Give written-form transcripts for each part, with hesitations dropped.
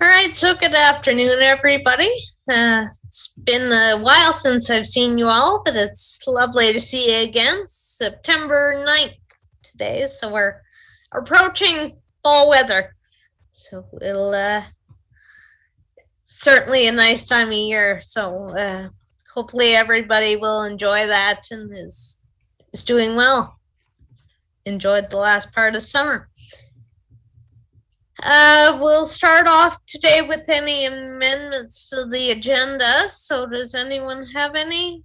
All right, so good afternoon, everybody. It's been a while since I've seen you all, but it's lovely to see you again. September 9th today, so we're approaching fall weather. So it'll certainly a nice time of year. So hopefully everybody will enjoy that and is doing well. Enjoyed the last part of summer. We'll start off today with any amendments to the agenda. So does anyone have anything?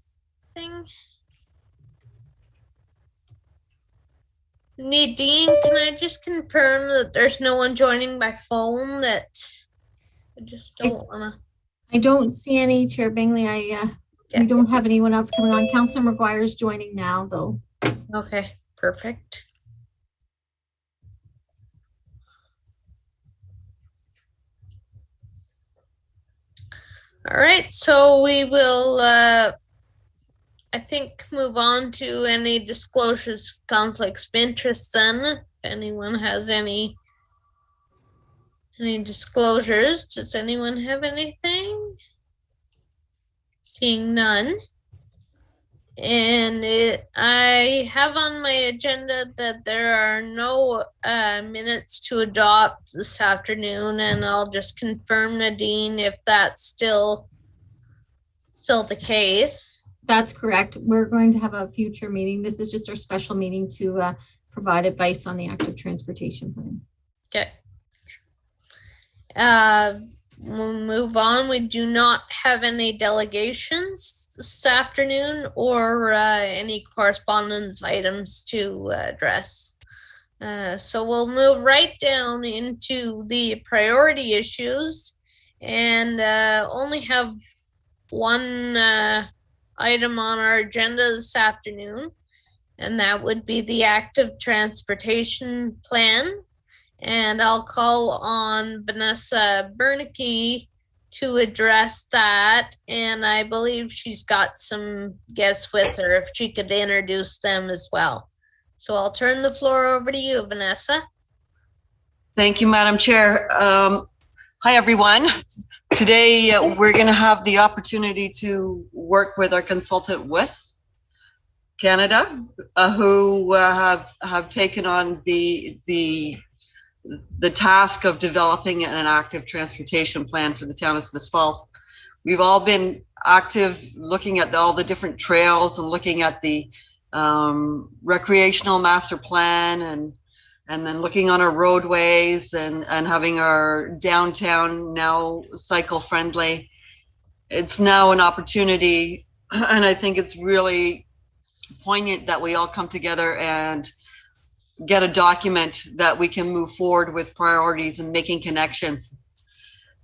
Nadine, can I just confirm that there's no one joining by phone? That I just don't want to. I don't see any, Chair Bingley. We don't have anyone else coming on. Councillor McGuire is joining now, though. Okay, perfect. All right, so we will, I think, move on to any disclosures, conflicts of interest then. If anyone has any disclosures, does anyone have anything? Seeing none. And I have on my agenda that there are no minutes to adopt this afternoon, and I'll just confirm, Nadine, if that's still the case. That's correct. We're going to have a future meeting. This is just our special meeting to provide advice on the active transportation plan. Okay. We'll move on. We do not have any delegations this afternoon or any correspondence items to address. So we'll move right down into the priority issues and only have one item on our agenda this afternoon, and that would be the active transportation plan. And I'll call on Vanessa Bernicke to address that. And I believe she's got some guests with her, if she could introduce them as well. So I'll turn the floor over to you, Vanessa. Thank you, Madam Chair. Hi, everyone. Today, we're going to have the opportunity to work with our consultant, WISP Canada, who have taken on the task of developing an active transportation plan for the town of Smith Falls. We've all been active looking at all the different trails and looking at the recreational master plan and then looking on our roadways and having our downtown now cycle friendly. It's now an opportunity, and I think it's really poignant that we all come together and get a document that we can move forward with priorities and making connections.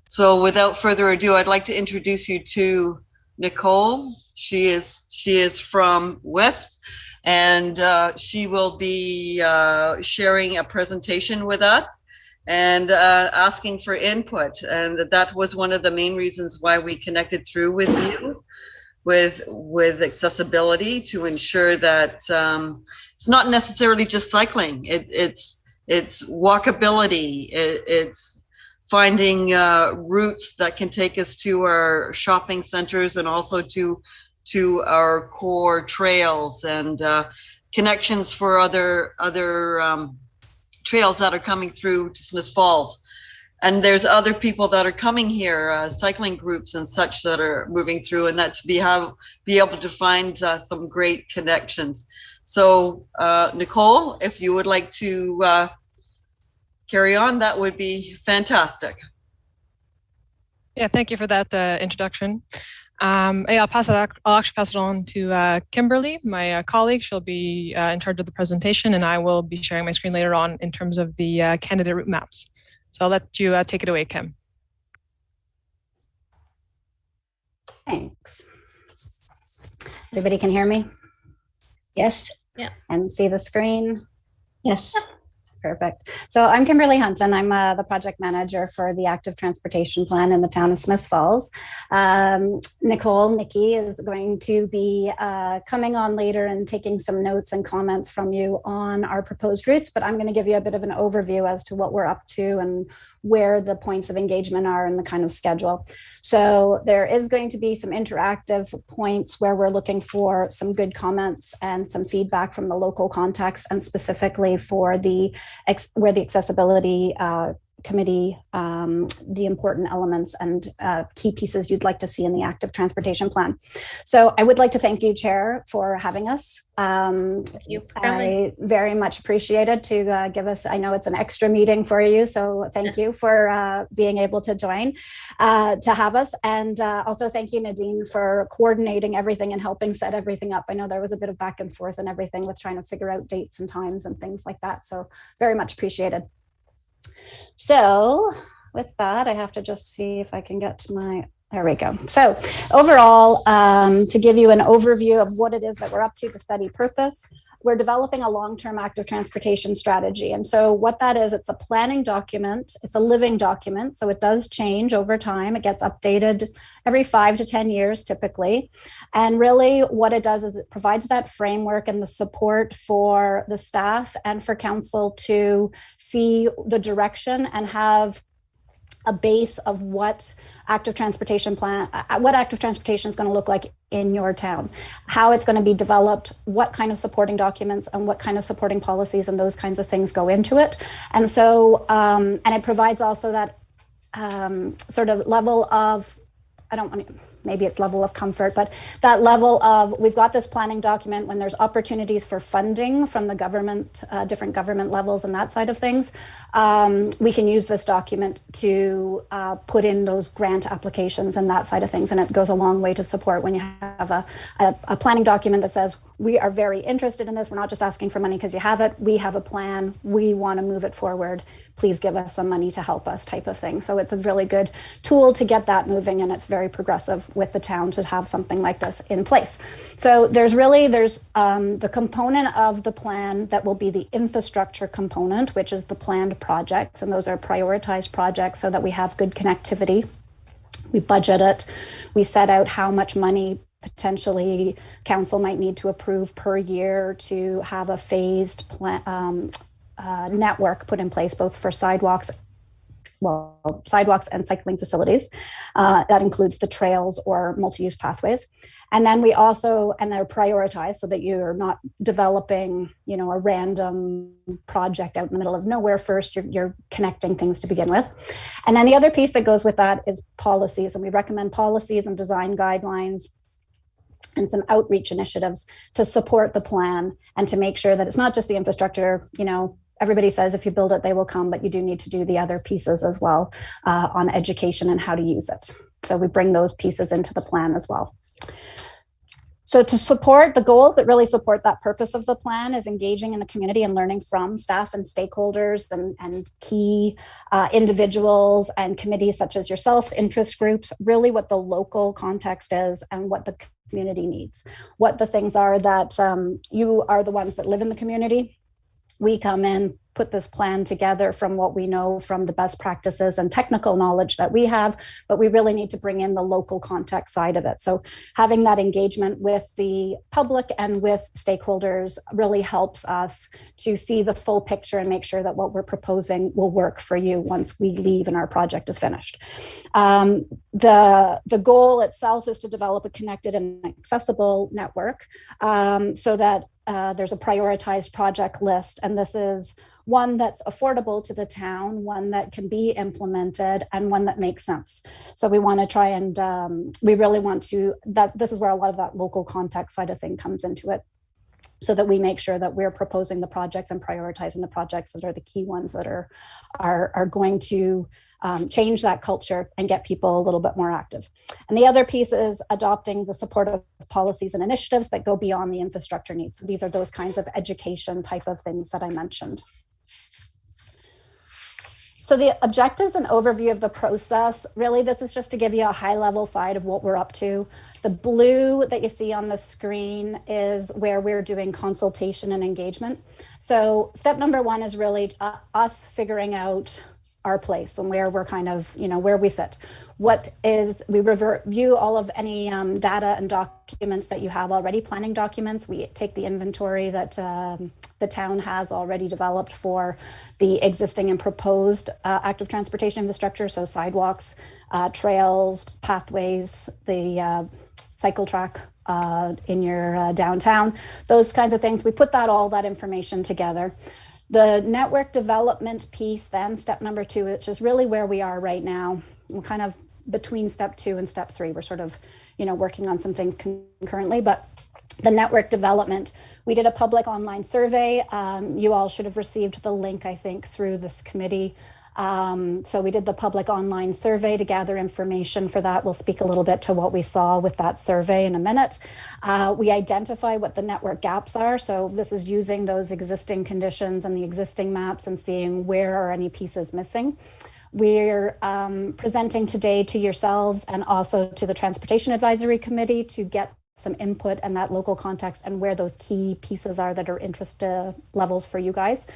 So without further ado, I'd like to introduce you to Nicole. She is from WISP, and she will be sharing a presentation with us and asking for input. And that was one of the main reasons why we connected through with you, with accessibility, to ensure that it's not necessarily just cycling. It's walkability. It's finding routes that can take us to our shopping centers and also to our core trails and connections for other trails that are coming through to Smith Falls. And there's other people that are coming here, cycling groups and such, that are moving through, and that to be able to find some great connections. So Nicole, if you would like to carry on, that would be fantastic. Yeah, thank you for that introduction. I'll actually pass it on to Kimberly, my colleague. She'll be in charge of the presentation, and I will be sharing my screen later on in terms of the candidate route maps. So I'll let you take it away, Kim. Thanks. Everybody can hear me? Yes. Yeah. And see the screen? Yes. Perfect. So I'm Kimberly Hunt, and I'm the project manager for the active transportation plan in the town of Smiths Falls. Nikki is going to be coming on later and taking some notes and comments from you on our proposed routes, but I'm going to give you a bit of an overview as to what we're up to and where the points of engagement are and the kind of schedule. So there is going to be some interactive points where we're looking for some good comments and some feedback from the local context, and specifically for where the accessibility committee, the important elements and key pieces you'd like to see in the active transportation plan. So I would like to thank you, Chair, for having us. I very much appreciate it to give us, I know it's an extra meeting for you, so thank you for being able to join, to have us. And also thank you, Nadine, for coordinating everything and helping set everything up. I know there was a bit of back and forth and everything with trying to figure out dates and times and things like that. So very much appreciated. So with that, I have to just see if I can get to my, there we go. So overall, to give you an overview of what it is that we're up to, the study purpose, we're developing a long-term active transportation strategy. And so what that is, it's a planning document. It's a living document. So it does change over time. It gets updated every 5 to 10 years typically. And really what it does is it provides that framework and the support for the staff and for council to see the direction and have a base of what active transportation is going to look like in your town, how it's going to be developed, what kind of supporting documents and what kind of supporting policies and those kinds of things go into it. And so, and it provides also that sort of level of, I don't want to, maybe it's level of comfort, but that level of, we've got this planning document when there's opportunities for funding from the government, different government levels and that side of things. We can use this document to put in those grant applications and that side of things. And it goes a long way to support when you have a planning document that says, we are very interested in this. We're not just asking for money because you have it. We have a plan. We want to move it forward. Please give us some money to help us, type of thing. So it's a really good tool to get that moving, and it's very progressive with the town to have something like this in place. So there's the component of the plan that will be the infrastructure component, which is the planned projects, and those are prioritized projects so that we have good connectivity. We budget it. We set out how much money potentially council might need to approve per year to have a phased plan, network put in place, both for sidewalks and cycling facilities. That includes the trails or multi-use pathways. And then we also, and they're prioritized so that you're not developing, a random project out in the middle of nowhere first. You're connecting things to begin with. And then the other piece that goes with that is policies. And we recommend policies and design guidelines and some outreach initiatives to support the plan and to make sure that it's not just the infrastructure. Everybody says if you build it, they will come, but you do need to do the other pieces as well on education and how to use it. So we bring those pieces into the plan as well. So to support the goals that really support that purpose of the plan is engaging in the community and learning from staff and stakeholders and key individuals and committees such as yourself, interest groups, really what the local context is and what the community needs, what the things are that you are the ones that live in the community. We come in, put this plan together from what we know from the best practices and technical knowledge that we have, but we really need to bring in the local context side of it. So having that engagement with the public and with stakeholders really helps us to see the full picture and make sure that what we're proposing will work for you once we leave and our project is finished. The goal itself is to develop a connected and accessible network so that there's a prioritized project list, and this is one that's affordable to the town, one that can be implemented, and one that makes sense. So we want to try and we really want to, this is where a lot of that local context side of thing comes into it, so that we make sure that we're proposing the projects and prioritizing the projects that are the key ones that are going to change that culture and get people a little bit more active. And the other piece is adopting the supportive policies and initiatives that go beyond the infrastructure needs. So these are those kinds of education type of things that I mentioned. So the objectives and overview of the process, really this is just to give you a high level side of what we're up to. The blue that you see on the screen is where we're doing consultation and engagement. So step number one is really us figuring out our place and where we're kind of, where we sit. We review all of any data and documents that you have already, planning documents. We take the inventory that the town has already developed for the existing and proposed active transportation infrastructure. So sidewalks, trails, pathways, the cycle track in your downtown, those kinds of things. We put all that information together. The network development piece, then step number two, which is really where we are right now. We're kind of between step two and step three. We're sort of, working on some things concurrently, but the network development, we did a public online survey. You all should have received the link, I think, through this committee. So we did the public online survey to gather information for that. We'll speak a little bit to what we saw with that survey in a minute. We identify what the network gaps are. So this is using those existing conditions and the existing maps and seeing where are any pieces missing. We're presenting today to yourselves and also to the Transportation Advisory Committee to get some input and that local context and where those key pieces are that are interest levels for you guys.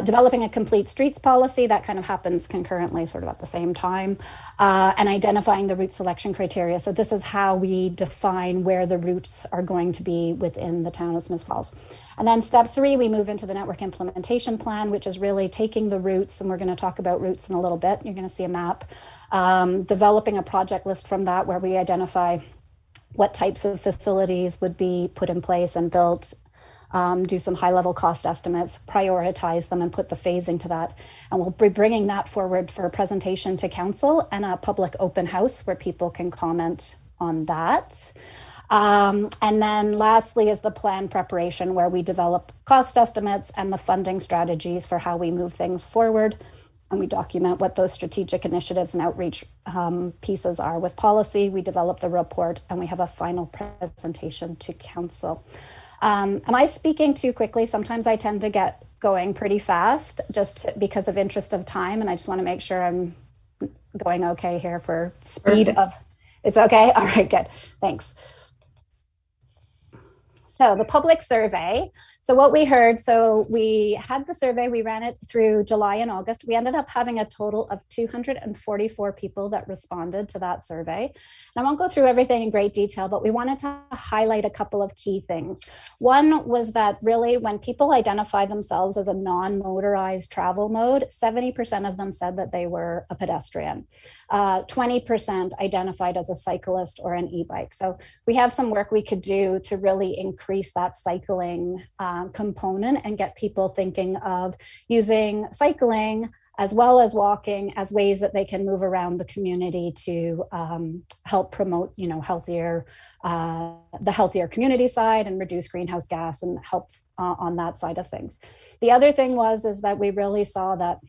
Developing a complete streets policy, that kind of happens concurrently, sort of at the same time, and identifying the route selection criteria. So this is how we define where the routes are going to be within the town of Smith Falls. And then step three, we move into the network implementation plan, which is really taking the routes, and we're going to talk about routes in a little bit. You're going to see a map, developing a project list from that where we identify what types of facilities would be put in place and built, do some high-level cost estimates, prioritize them, and put the phasing to that. And we'll be bringing that forward for a presentation to council and a public open house where people can comment on that. And then lastly is the plan preparation, where we develop cost estimates and the funding strategies for how we move things forward. And we document what those strategic initiatives and outreach pieces are. With policy, we develop the report and we have a final presentation to council. Am I speaking too quickly? Sometimes I tend to get going pretty fast just because of interest of time. And I just want to make sure I'm going okay here for speed of, it's okay? All right, good, thanks. So the public survey. So what we heard, so we had the survey, we ran it through July and August. We ended up having a total of 244 people that responded to that survey. And I won't go through everything in great detail, but we wanted to highlight a couple of key things. One was that really when people identify themselves as a non-motorized travel mode, 70% of them said that they were a pedestrian. 20% identified as a cyclist or an e-bike. So we have some work we could do to really increase that cycling component and get people thinking of using cycling as well as walking as ways that they can move around the community to help promote, healthier, the healthier community side and reduce greenhouse gas and help on that side of things. The other thing is that we really saw that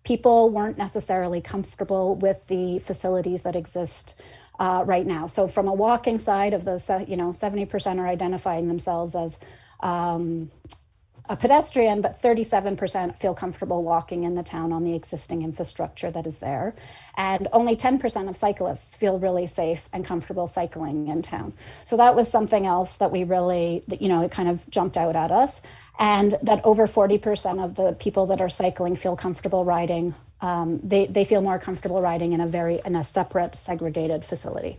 people weren't necessarily comfortable with the facilities that exist right now. So from a walking side of those, 70% are identifying themselves as a pedestrian, but 37% feel comfortable walking in the town on the existing infrastructure that is there. And only 10% of cyclists feel really safe and comfortable cycling in town. So that was something else that we really, it kind of jumped out at us. And that over 40% of the people that are cycling feel comfortable riding. They feel more comfortable riding in a separate segregated facility.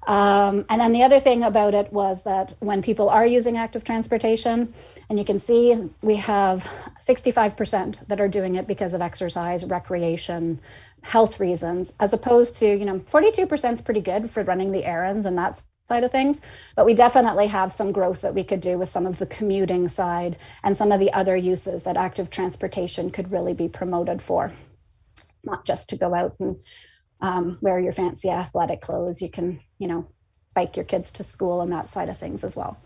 And then the other thing about it was that when people are using active transportation, and you can see we have 65% that are doing it because of exercise, recreation, health reasons, as opposed to, 42% is pretty good for running the errands and that side of things, but we definitely have some growth that we could do with some of the commuting side and some of the other uses that active transportation could really be promoted for. It's not just to go out and wear your fancy athletic clothes. You can, bike your kids to school and that side of things as well.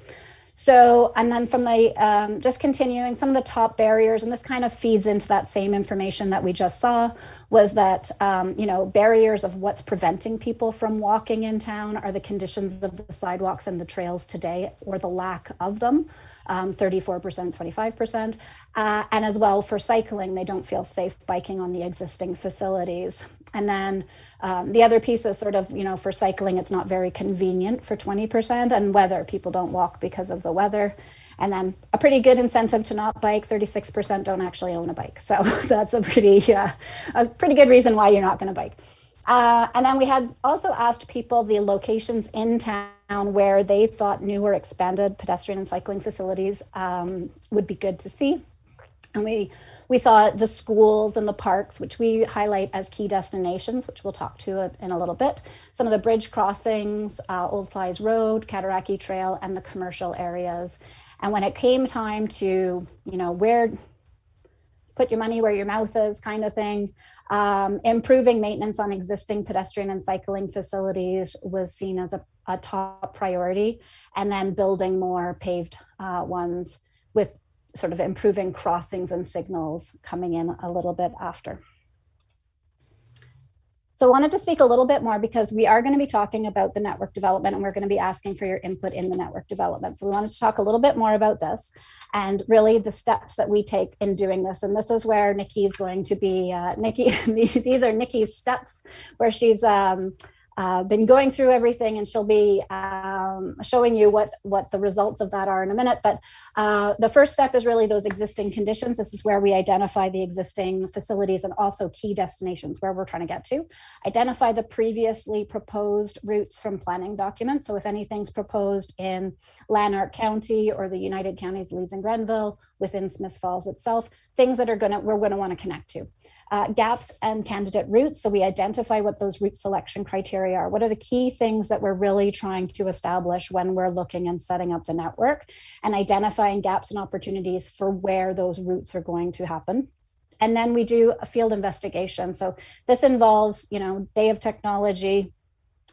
So, and then from the, just continuing, some of the top barriers, and this kind of feeds into that same information that we just saw, was that, barriers of what's preventing people from walking in town are the conditions of the sidewalks and the trails today, or the lack of them, 34%, 25%. And as well for cycling, they don't feel safe biking on the existing facilities. And then the other piece is sort of, for cycling, it's not very convenient for 20%, and weather, people don't walk because of the weather. And then a pretty good incentive to not bike, 36% don't actually own a bike. So that's a pretty good reason why you're not going to bike. And then we had also asked people the locations in town where they thought new or expanded pedestrian and cycling facilities would be good to see. And we saw the schools and the parks, which we highlight as key destinations, which we'll talk to in a little bit. Some of the bridge crossings, Old Slides Road, Cataraqui Trail, and the commercial areas. And when it came time to, where put your money where your mouth is kind of thing, improving maintenance on existing pedestrian and cycling facilities was seen as a top priority, and then building more paved ones with sort of improving crossings and signals coming in a little bit after. So I wanted to speak a little bit more because we are going to be talking about the network development, and we're going to be asking for your input in the network development. So we wanted to talk a little bit more about this and really the steps that we take in doing this. And this is where Nikki is going to be, these are Nikki's steps where she's been going through everything, and she'll be showing you what the results of that are in a minute. But the first step is really those existing conditions. This is where we identify the existing facilities and also key destinations where we're trying to get to. Identify the previously proposed routes from planning documents. So if anything's proposed in Lanark County or the United Counties, Leeds and Grenville, within Smiths Falls itself, things that we're going to want to connect to. Gaps and candidate routes. So we identify what those route selection criteria are. What are the key things that we're really trying to establish when we're looking and setting up the network, and identifying gaps and opportunities for where those routes are going to happen. And then we do a field investigation. So this involves, day of technology.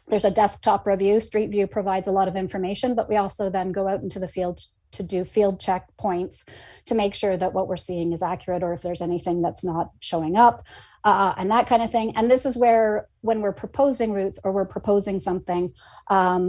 There's a desktop review. Street View provides a lot of information, but we also then go out into the field to do field checkpoints to make sure that what we're seeing is accurate, or if there's anything that's not showing up, and that kind of thing. And this is where, when we're proposing routes or we're proposing something,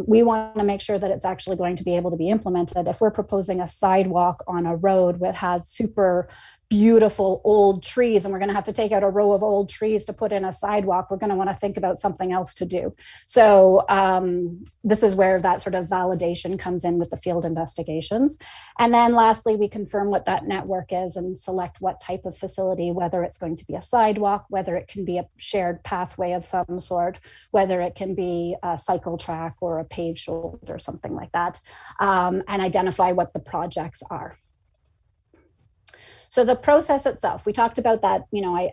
we want to make sure that it's actually going to be able to be implemented. If we're proposing a sidewalk on a road that has super beautiful old trees, and we're going to have to take out a row of old trees to put in a sidewalk, we're going to want to think about something else to do. So this is where that sort of validation comes in with the field investigations. And then lastly, we confirm what that network is and select what type of facility, whether it's going to be a sidewalk, whether it can be a shared pathway of some sort, whether it can be a cycle track or a paved shoulder or something like that, and identify what the projects are. So the process itself, we talked about that,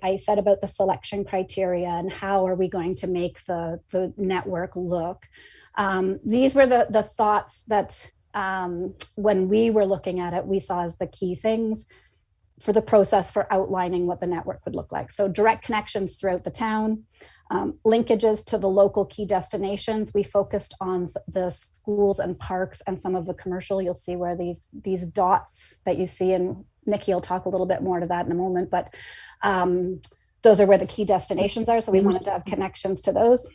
I said about the selection criteria and how are we going to make the network look. These were the thoughts that when we were looking at it, we saw as the key things for the process for outlining what the network would look like. So direct connections throughout the town, linkages to the local key destinations. We focused on the schools and parks and some of the commercial. You'll see where these dots that you see, and Nikki will talk a little bit more to that in a moment, but those are where the key destinations are. So we wanted to have connections to those.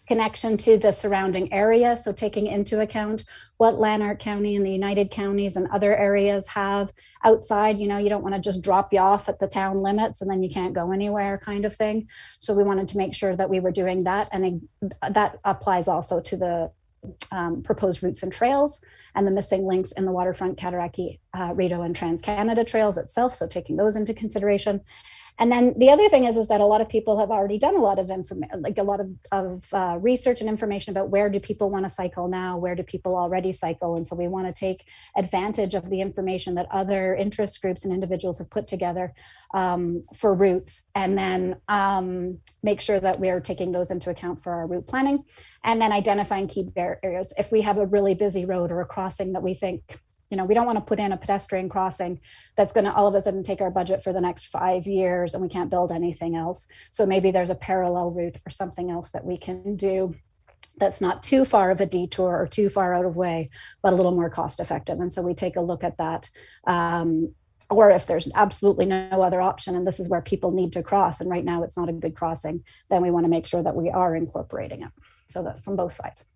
Connection to the surrounding area. So taking into account what Lanark County and the United Counties and other areas have outside, you don't want to just drop you off at the town limits and then you can't go anywhere kind of thing. So we wanted to make sure that we were doing that. And that applies also to the proposed routes and trails and the missing links in the waterfront, Cataraqui, Rideau and Trans-Canada trails itself. So taking those into consideration. And then the other thing is that a lot of people have already done a lot of information, like a lot of research and information about where do people want to cycle now, where do people already cycle. And so we want to take advantage of the information that other interest groups and individuals have put together for routes, and then make sure that we're taking those into account for our route planning, and then identifying key barriers. If we have a really busy road or a crossing that we think, we don't want to put in a pedestrian crossing that's going to all of a sudden take our budget for the next 5 years and we can't build anything else. So maybe there's a parallel route or something else that we can do that's not too far of a detour or too far out of way, but a little more cost effective. And so we take a look at that. Or if there's absolutely no other option, and this is where people need to cross, and right now it's not a good crossing, then we want to make sure that we are incorporating it. So that from both sides.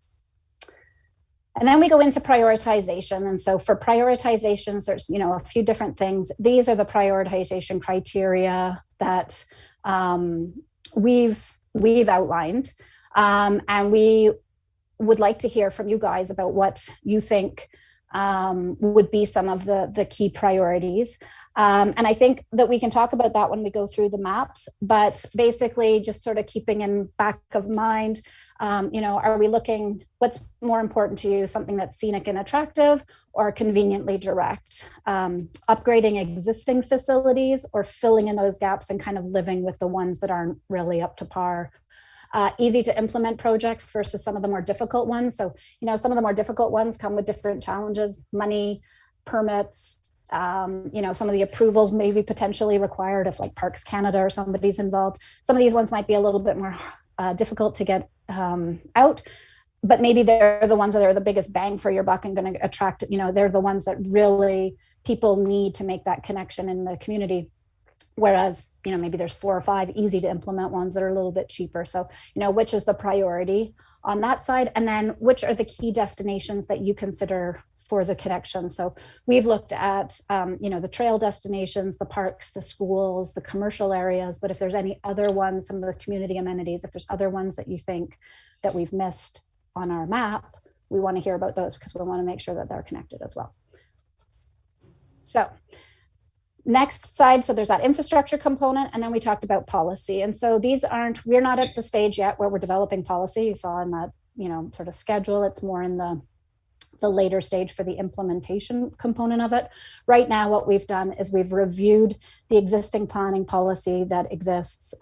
And then we go into prioritization. And so for prioritizations, there's, a few different things. These are the prioritization criteria that we've outlined. And we would like to hear from you guys about what you think would be some of the key priorities. And I think that we can talk about that when we go through the maps, but basically just sort of keeping in back of mind, are we looking, what's more important to you, something that's scenic and attractive or conveniently direct? Upgrading existing facilities or filling in those gaps and kind of living with the ones that aren't really up to par? Easy to implement projects versus some of the more difficult ones. So, some of the more difficult ones come with different challenges, money, permits, some of the approvals may be potentially required if like Parks Canada or somebody's involved. Some of these ones might be a little bit more difficult to get out, but maybe they're the ones that are the biggest bang for your buck and going to attract, they're the ones that really people need to make that connection in the community. Whereas, maybe there's 4 or 5 easy to implement ones that are a little bit cheaper. So, which is the priority on that side? And then which are the key destinations that you consider for the connection? So we've looked at, the trail destinations, the parks, the schools, the commercial areas, but if there's any other ones, some of the community amenities, if there's other ones that you think that we've missed on our map, we want to hear about those because we want to make sure that they're connected as well. So next slide, so there's that infrastructure component, and then we talked about policy. And so we're not at the stage yet where we're developing policy. You saw in that, sort of schedule, it's more in the later stage for the implementation component of it. Right now, what we've done is we've reviewed the existing planning policy that exists,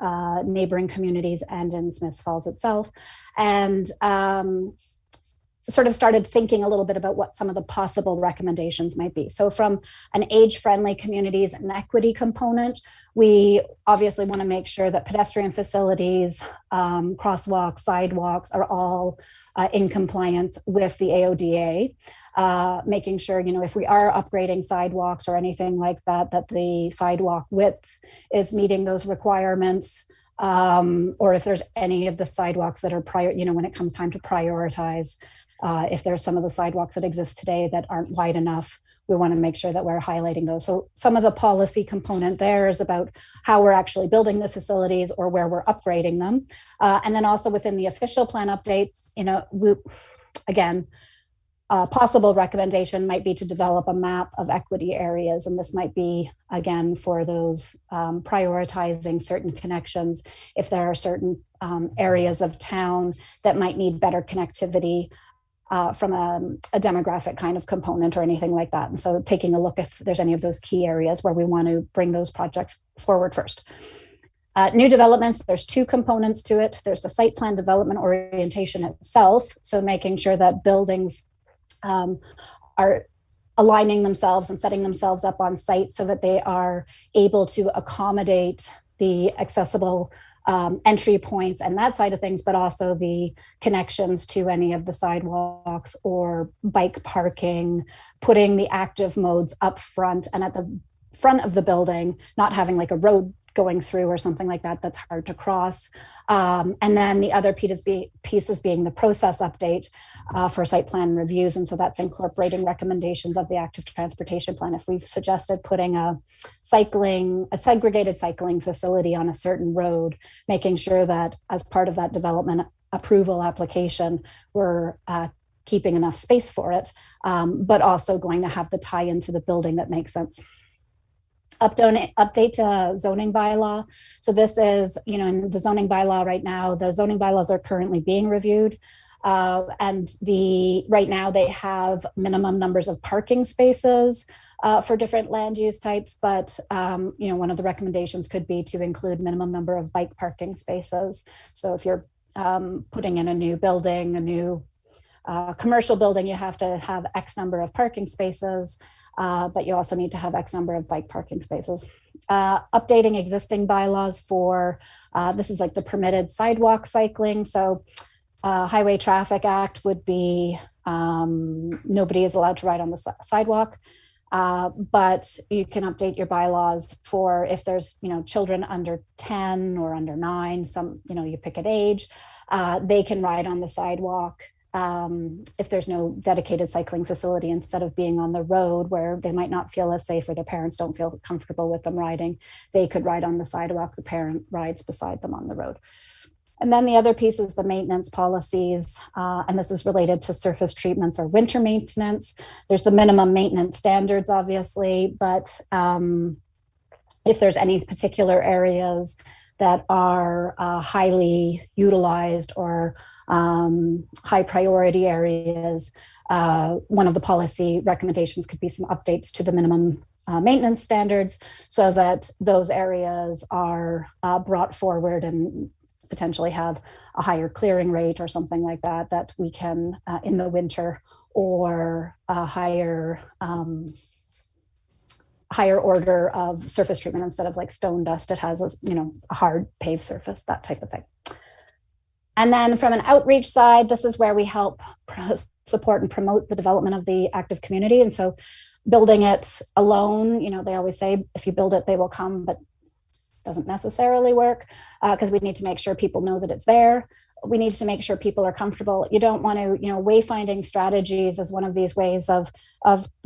neighboring communities and in Smiths Falls itself, and sort of started thinking a little bit about what some of the possible recommendations might be. So from an age-friendly communities and equity component, we obviously want to make sure that pedestrian facilities, crosswalks, sidewalks are all in compliance with the AODA, making sure, if we are upgrading sidewalks or anything like that, that the sidewalk width is meeting those requirements. Or if there's any of the sidewalks that are when it comes time to prioritize, if there's some of the sidewalks that exist today that aren't wide enough, we want to make sure that we're highlighting those. So some of the policy component there is about how we're actually building the facilities or where we're upgrading them. And then also within the official plan updates, possible recommendation might be to develop a map of equity areas. And this might be, again, for those prioritizing certain connections. If there are certain areas of town that might need better connectivity from a demographic kind of component or anything like that. And so taking a look if there's any of those key areas where we want to bring those projects forward first. New developments, there's 2 components to it. There's the site plan development orientation itself. So making sure that buildings are aligning themselves and setting themselves up on site so that they are able to accommodate the accessible entry points and that side of things, but also the connections to any of the sidewalks or bike parking, putting the active modes up front and at the front of the building, not having like a road going through or something like that that's hard to cross. And then the other pieces being the process update for site plan reviews. And so that's incorporating recommendations of the active transportation plan. If we've suggested putting a segregated cycling facility on a certain road, making sure that as part of that development approval application, we're keeping enough space for it, but also going to have the tie into the building that makes sense. Update to zoning bylaw. So this is, in the zoning bylaw right now, the zoning bylaws are currently being reviewed. And right now they have minimum numbers of parking spaces for different land use types. But, one of the recommendations could be to include minimum number of bike parking spaces. So if you're putting in a new building, a new commercial building, you have to have X number of parking spaces. But you also need to have X number of bike parking spaces. Updating existing bylaws for, this is like the permitted sidewalk cycling. So Highway Traffic Act would be, nobody is allowed to ride on the sidewalk, but you can update your bylaws for if there's, children under 10 or under 9, you pick an age, they can ride on the sidewalk. If there's no dedicated cycling facility, instead of being on the road where they might not feel as safe or their parents don't feel comfortable with them riding, they could ride on the sidewalk. The parent rides beside them on the road. And then the other piece is the maintenance policies, and this is related to surface treatments or winter maintenance. There's the minimum maintenance standards, obviously, but if there's any particular areas that are highly utilized or high priority areas, one of the policy recommendations could be some updates to the minimum maintenance standards so that those areas are brought forward and potentially have a higher clearing rate or something like that, that we can in the winter, or a higher order of surface treatment instead of like stone dust. It has a hard paved surface, that type of thing. And then from an outreach side, this is where we help support and promote the development of the active community. And so building it alone, they always say, if you build it, they will come, but doesn't necessarily work because we need to make sure people know that it's there. We need to make sure people are comfortable. You don't want to, wayfinding strategies is one of these ways of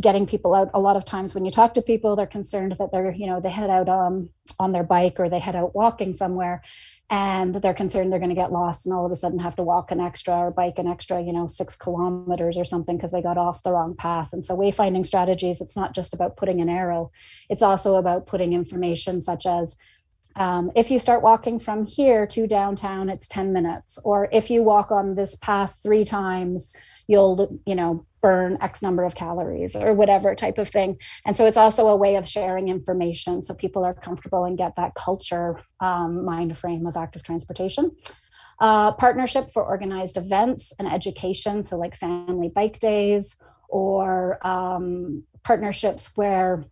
getting people out. A lot of times when you talk to people, they're concerned that they're, they head out on their bike or they head out walking somewhere, and they're concerned they're going to get lost and all of a sudden have to walk an extra or bike an extra, 6 kilometers or something because they got off the wrong path. And so wayfinding strategies, it's not just about putting an arrow. It's also about putting information such as, if you start walking from here to downtown, it's 10 minutes. Or if you walk on this path 3 times, you'll, burn X number of calories or whatever type of thing. And so it's also a way of sharing information so people are comfortable and get that culture mind frame of active transportation. Partnership for organized events and education. So like family bike days, or partnerships where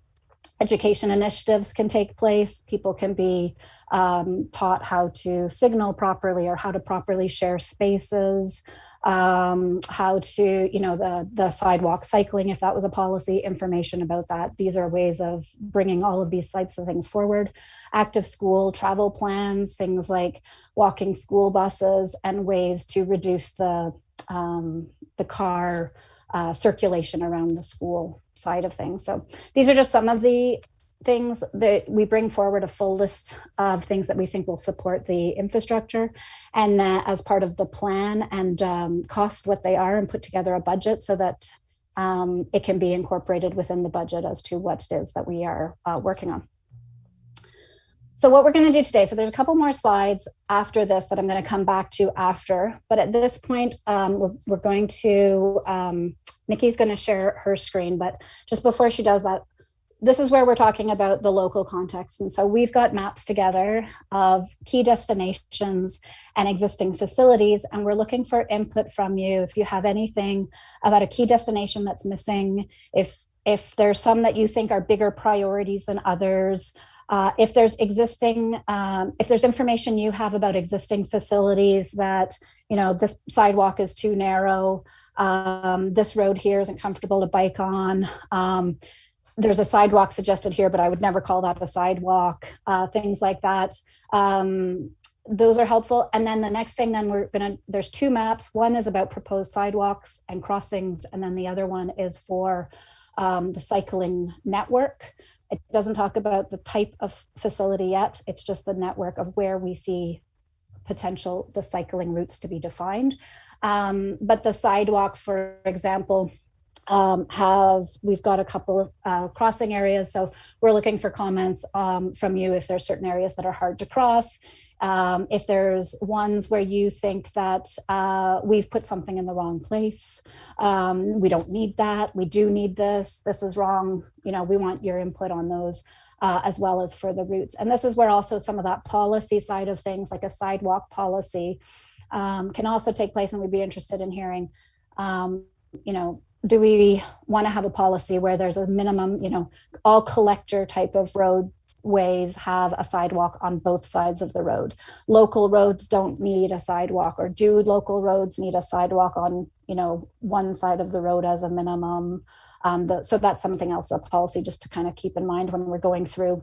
education initiatives can take place. People can be taught how to signal properly or how to properly share spaces, how to, the sidewalk cycling, if that was a policy, information about that. These are ways of bringing all of these types of things forward. Active school travel plans, things like walking school buses, and ways to reduce the car circulation around the school side of things. So these are just some of the things that we bring forward, a full list of things that we think will support the infrastructure, and as part of the plan, and cost what they are and put together a budget so that it can be incorporated within the budget as to what it is that we are working on. So what we're going to do today, so there's a couple more slides after this that I'm going to come back to after, but at this point, we're going to, Nikki's going to share her screen, but just before she does that, this is where we're talking about the local context. And so we've got maps together of key destinations and existing facilities, and we're looking for input from you. If you have anything about a key destination that's missing, if there's some that you think are bigger priorities than others, if there's information you have about existing facilities that, this sidewalk is too narrow, this road here isn't comfortable to bike on, there's a sidewalk suggested here, but I would never call that a sidewalk, things like that. Those are helpful. And then the next thing, there's 2 maps. One is about proposed sidewalks and crossings, and then the other one is for the cycling network. It doesn't talk about the type of facility yet. It's just the network of where we see the cycling routes to be defined. But the sidewalks, for example, we've got a couple of crossing areas. So we're looking for comments from you if there's certain areas that are hard to cross. If there's ones where you think that we've put something in the wrong place, we don't need that, we do need this is wrong, we want your input on those, as well as for the routes. And this is where also some of that policy side of things, like a sidewalk policy, can also take place, and we'd be interested in hearing, do we want to have a policy where there's a minimum, all collector type of roadways have a sidewalk on both sides of the road. Local roads don't need a sidewalk, or do local roads need a sidewalk on, one side of the road as a minimum? So that's something else, a policy just to kind of keep in mind when we're going through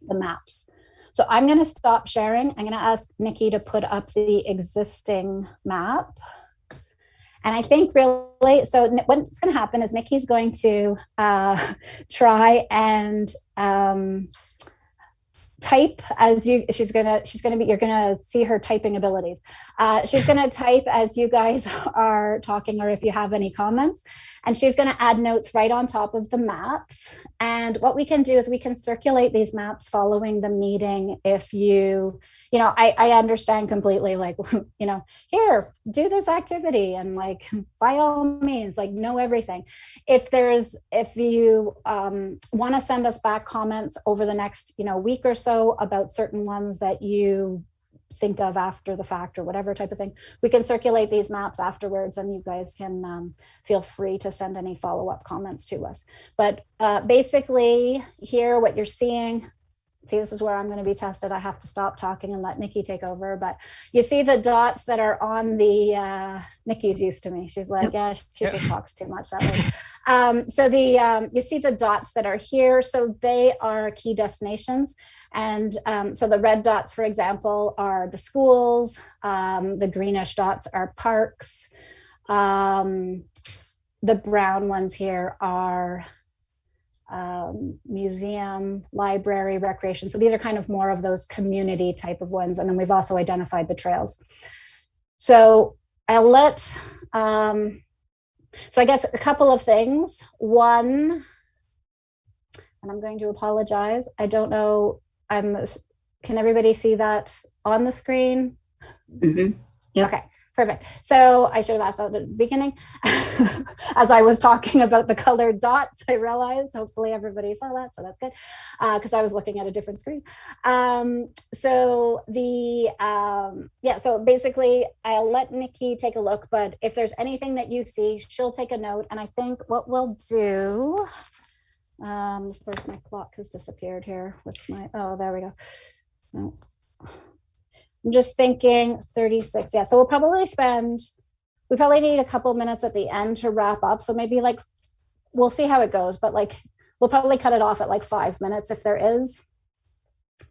the maps. So I'm going to stop sharing. I'm going to ask Nikki to put up the existing map. And I think really, so what's going to happen is Nikki's going to try and type as you, you're gonna see her typing abilities. She's gonna type as you guys are talking, or if you have any comments, and she's gonna add notes right on top of the maps. And what we can do is we can circulate these maps following the meeting. If I understand completely, like, here, do this activity, and like, by all means, like, know everything. If you want to send us back comments over the next, week or so about certain ones that you think of after the fact or whatever type of thing, we can circulate these maps afterwards, and you guys can feel free to send any follow-up comments to us. But basically here, what you're seeing, see, this is where I'm going to be tested. I have to stop talking and let Nikki take over. But you see the dots that are on the, Nikki's used to me. She's like, yeah, she just talks too much that way. So you see the dots that are here. So they are key destinations. And so the red dots, for example, are the schools. The greenish dots are parks. The brown ones here are museum, library, recreation. So these are kind of more of those community type of ones. And then we've also identified the trails. So I'll let, so I guess a couple of things. One, and I'm going to apologize. I don't know, can everybody see that on the screen? Mm-hmm. Yeah. Okay. Perfect. So I should have asked at the beginning. As I was talking about the colored dots, I realized, hopefully everybody saw that, so that's good, because I was looking at a different screen. So basically I'll let Nikki take a look, but if there's anything that you see, she'll take a note. And I think what we'll do, of course my clock has disappeared here with my, oh, there we go. No. I'm just thinking 36. Yeah, so we probably need a couple minutes at the end to wrap up. So maybe like, we'll see how it goes, but like, we'll probably cut it off at like 5 minutes if there is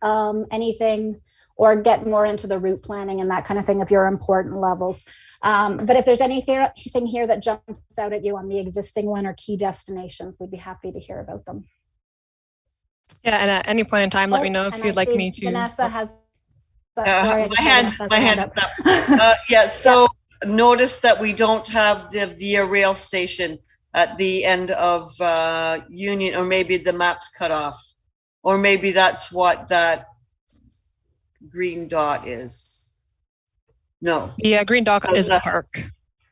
anything, or get more into the route planning and that kind of thing of your important levels. But if there's anything here that jumps out at you on the existing one or key destinations, we'd be happy to hear about them. Yeah, and at any point in time, let me know if you'd like me to. Vanessa has. My hand up. Yeah, so notice that we don't have the Via Rail station at the end of Union, or maybe the map's cut off, or maybe that's what that green dot is. No. Yeah, green dot is a park.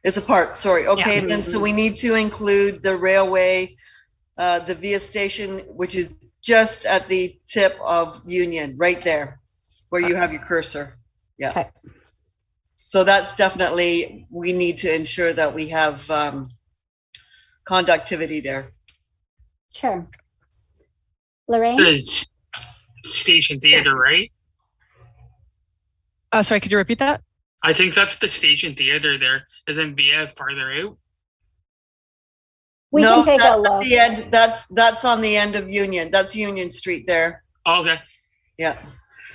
It's a park, sorry. Okay, Yeah. then so we need to include the railway, the Via station, which is just at the tip of Union, right there, where you have your cursor. Yeah. Okay. So that's definitely, we need to ensure that we have conductivity there. Sure. Lorraine? The Station Theater, right? Sorry, could you repeat that? I think that's the Station Theater there. Isn't Via farther out? We can take a look. The end, that's on the end of Union. That's Union Street there. Oh, okay. Yeah.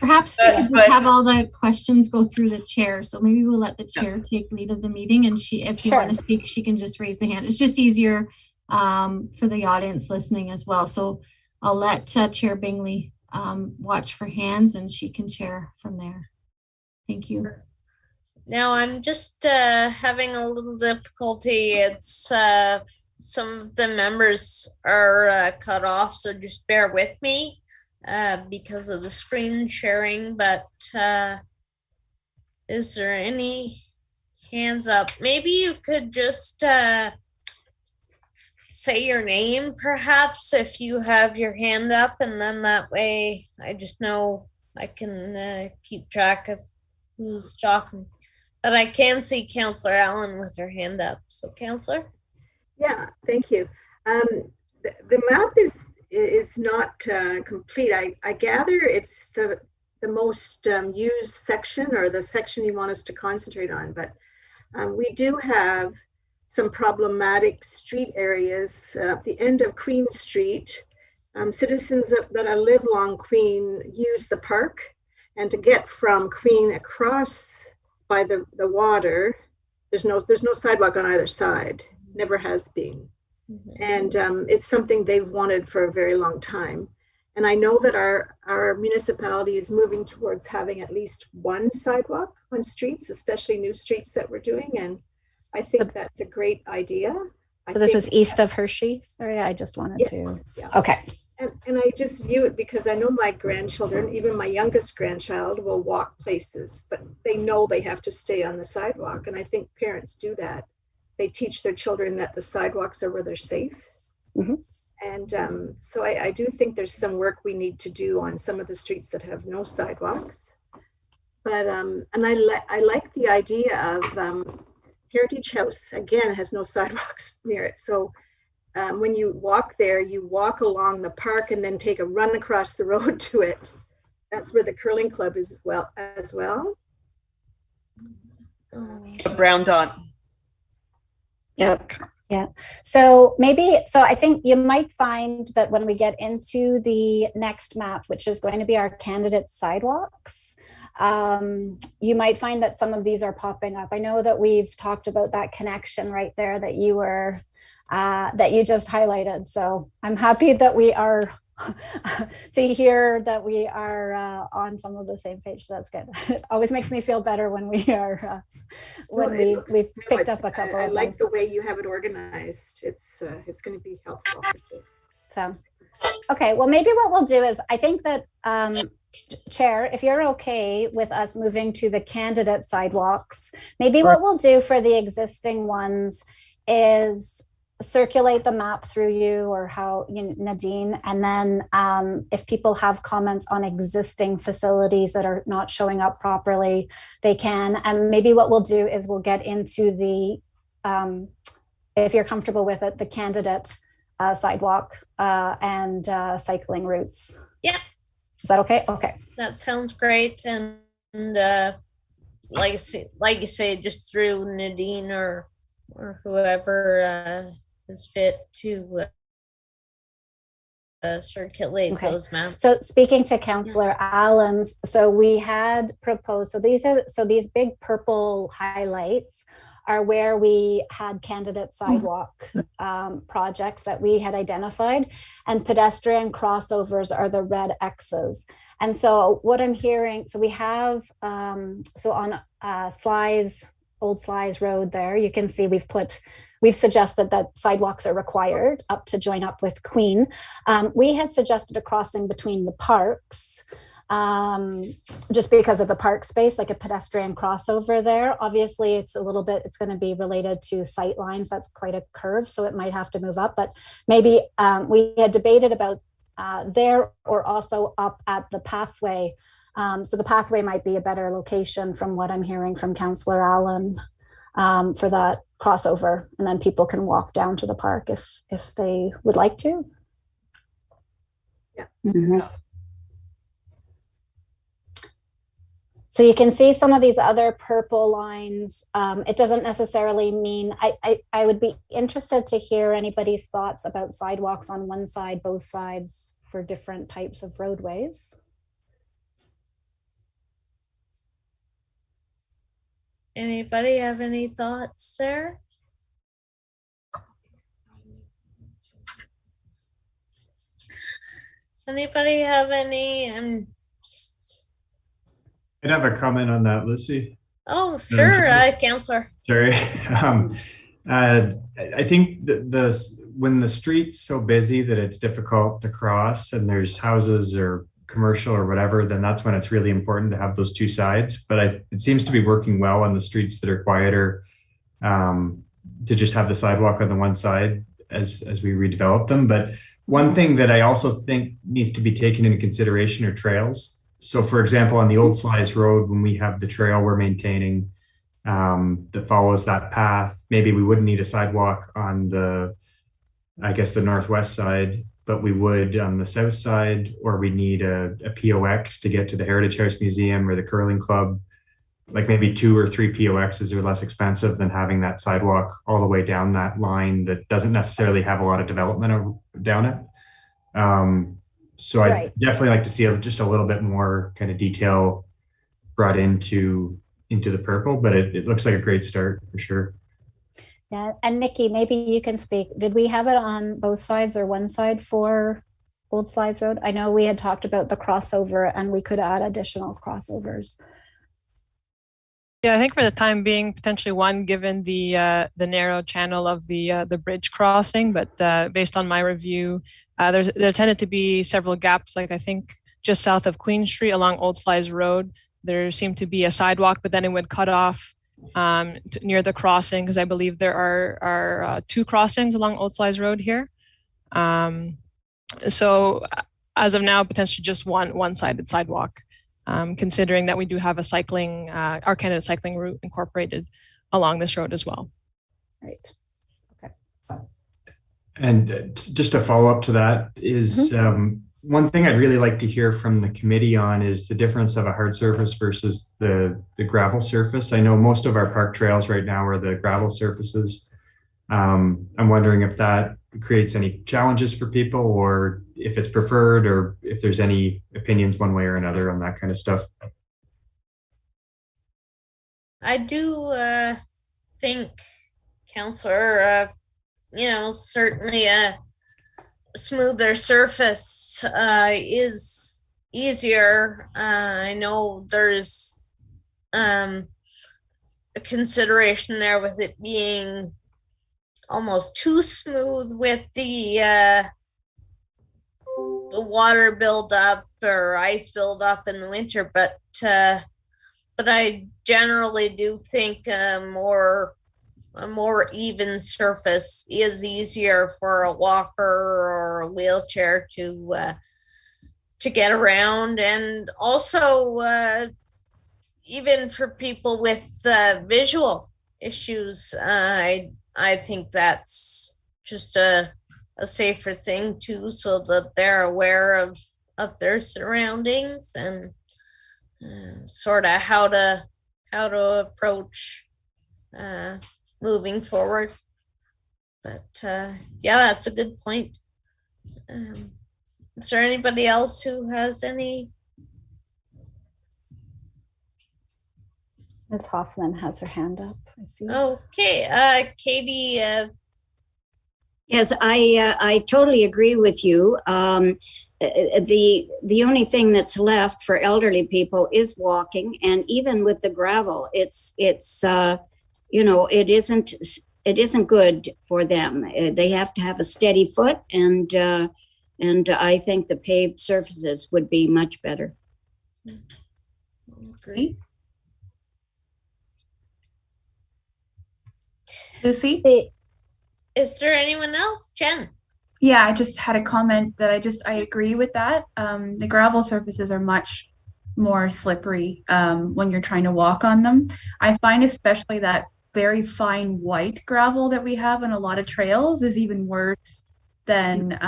Perhaps we could just have all the questions go through the chair. So maybe we'll let the chair take lead of the meeting, and if you want to speak, she can just raise the hand. It's just easier for the audience listening as well. So I'll let Chair Bingley watch for hands, and she can chair from there. Thank you. Now I'm just having a little difficulty. It's some of the members are cut off, so just bear with me. Because of the screen sharing, but is there any hands up? Maybe you could just say your name, perhaps, if you have your hand up, and then that way I just know I can keep track of who's talking. But I can see Councillor Allen with her hand up. So, Councillor? Yeah, thank you. The map is not complete. I gather it's the most used section, or the section you want us to concentrate on, but we do have some problematic street areas at the end of Queen Street. Citizens that live along Queen use the park, and to get from Queen across by the water, there's no sidewalk on either side, never has been. And it's something they've wanted for a very long time. And I know that our municipality is moving towards having at least one sidewalk on streets, especially new streets that we're doing. And I think that's a great idea. So this is east of Hershey. Sorry, I just wanted to. Yeah. Okay. And I just view it because I know my grandchildren, even my youngest grandchild, will walk places, but they know they have to stay on the sidewalk. And I think parents do that. They teach their children that the sidewalks are where they're safe. Mm-hmm. And so I do think there's some work we need to do on some of the streets that have no sidewalks. But and I like the idea of Heritage House, again, has no sidewalks near it. So when you walk there, you walk along the park and then take a run across the road to it. That's where the curling club is as well. A brown dot. Yep. Yeah. So I think you might find that when we get into the next map, which is going to be our candidate sidewalks, you might find that some of these are popping up. I know that we've talked about that connection right there that you were, that you just highlighted. So I'm happy that we are to hear that we are on some of the same page. That's good. It always makes me feel better when we are we picked up a couple. I like the way you have it organized. It's going to be helpful. So, okay. Well, maybe what we'll do is I think that Chair, if you're okay with us moving to the candidate sidewalks, maybe what we'll do for the existing ones is circulate the map through you or how Nadine, and then if people have comments on existing facilities that are not showing up properly, they can. And maybe what we'll do is we'll get into the if you're comfortable with it, the candidate sidewalk and cycling routes. Yeah, is that okay? Okay, that sounds great. And like you say, just through Nadine or whoever is fit to circulate those maps. So speaking to Councillor Allen's, so we had proposed, so these big purple highlights are where we had candidate sidewalk projects that we had identified, and pedestrian crossovers are the red X's. And so what I'm hearing, so we have, so on Old Slies Road there, you can see we've suggested that sidewalks are required up to join up with Queen. We had suggested a crossing between the parks, just because of the park space, like a pedestrian crossover there. Obviously, it's going to be related to sight lines. That's quite a curve, so it might have to move up. But maybe we had debated about there or also up at the pathway. So the pathway might be a better location from what I'm hearing from Councillor Allen for that crossover, and then people can walk down to the park if they would like to. Yeah. Mm-hmm. So you can see some of these other purple lines. It doesn't necessarily mean, I would be interested to hear anybody's thoughts about sidewalks on one side, both sides for different types of roadways. Anybody have any thoughts there? Does anybody have any? I'd have a comment on that, Lucy. Oh, sure, Councillor. Sorry. I think when the street's so busy that it's difficult to cross and there's houses or commercial or whatever, then that's when it's really important to have those two sides. But it seems to be working well on the streets that are quieter, to just have the sidewalk on the one side as we redevelop them. But one thing that I also think needs to be taken into consideration are trails. So for example, on the Old Slies Road, when we have the trail we're maintaining that follows that path, maybe we wouldn't need a sidewalk on the northwest side, but we would on the south side, or we need a POX to get to the Heritage House Museum or the curling club. Like maybe 2 or 3 POXs are less expensive than having that sidewalk all the way down that line that doesn't necessarily have a lot of development down it. So I'd definitely like to see just a little bit more kind of detail brought into the purple, but it looks like a great start for sure. Yeah, and Nikki, maybe you can speak. Did we have it on both sides or one side for Old Slides Road? I know we had talked about the crossover and we could add additional crossovers. Yeah, I think for the time being, potentially one, given the narrow channel of the bridge crossing. But based on my review, there tended to be several gaps. Like I think just south of Queen Street along Old Slides Road, there seemed to be a sidewalk, but then it would cut off near the crossing, because I believe there are two crossings along Old Slides Road here. So as of now, potentially just one-sided sidewalk, considering that we do have a cycling, our candidate cycling route incorporated along this road as well. Right. Okay. And just a follow up to that is one thing I'd really like to hear from the committee on is the difference of a hard surface versus the gravel surface. I know most of our park trails right now are the gravel surfaces. I'm wondering if that creates any challenges for people, or if it's preferred, or if there's any opinions one way or another on that kind of stuff. I do think, Councillor, certainly a smoother surface is easier. I know there's a consideration there with it being almost too smooth with the water buildup or ice buildup in the winter, but I generally do think a more even surface is easier for a walker or a wheelchair to get around, and also even for people with visual issues. I think that's just a safer thing too, so that they're aware of their surroundings and sort of how to approach moving forward. But yeah, that's a good point. Is there anybody else who has any? Ms. Hoffman has her hand up. I see. Okay, Katie. Yes, I totally agree with you. The only thing that's left for elderly people is walking, and even with the gravel, it isn't good for them. They have to have a steady foot, and I think the paved surfaces would be much better. Great. Lucy? Is there anyone else? Jen? Yeah, I just had a comment that I agree with that. The gravel surfaces are much more slippery when you're trying to walk on them. I find especially that very fine white gravel that we have on a lot of trails is even worse than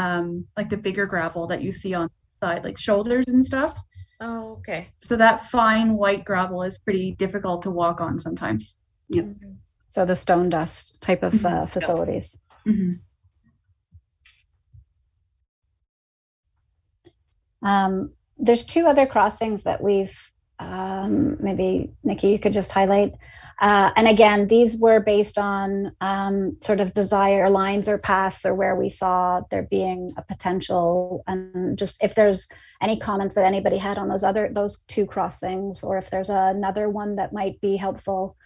like the bigger gravel that you see on the side, like shoulders and stuff. Oh, okay. So that fine white gravel is pretty difficult to walk on sometimes. Yep. Mm-hmm. So the stone dust type of facilities. Mm-hmm. There's two other crossings that we've, maybe Nikki, you could just highlight. And again, these were based on sort of desire lines or paths, or where we saw there being a potential, and just if there's any comments that anybody had on those two crossings, or if there's another one that might be helpful,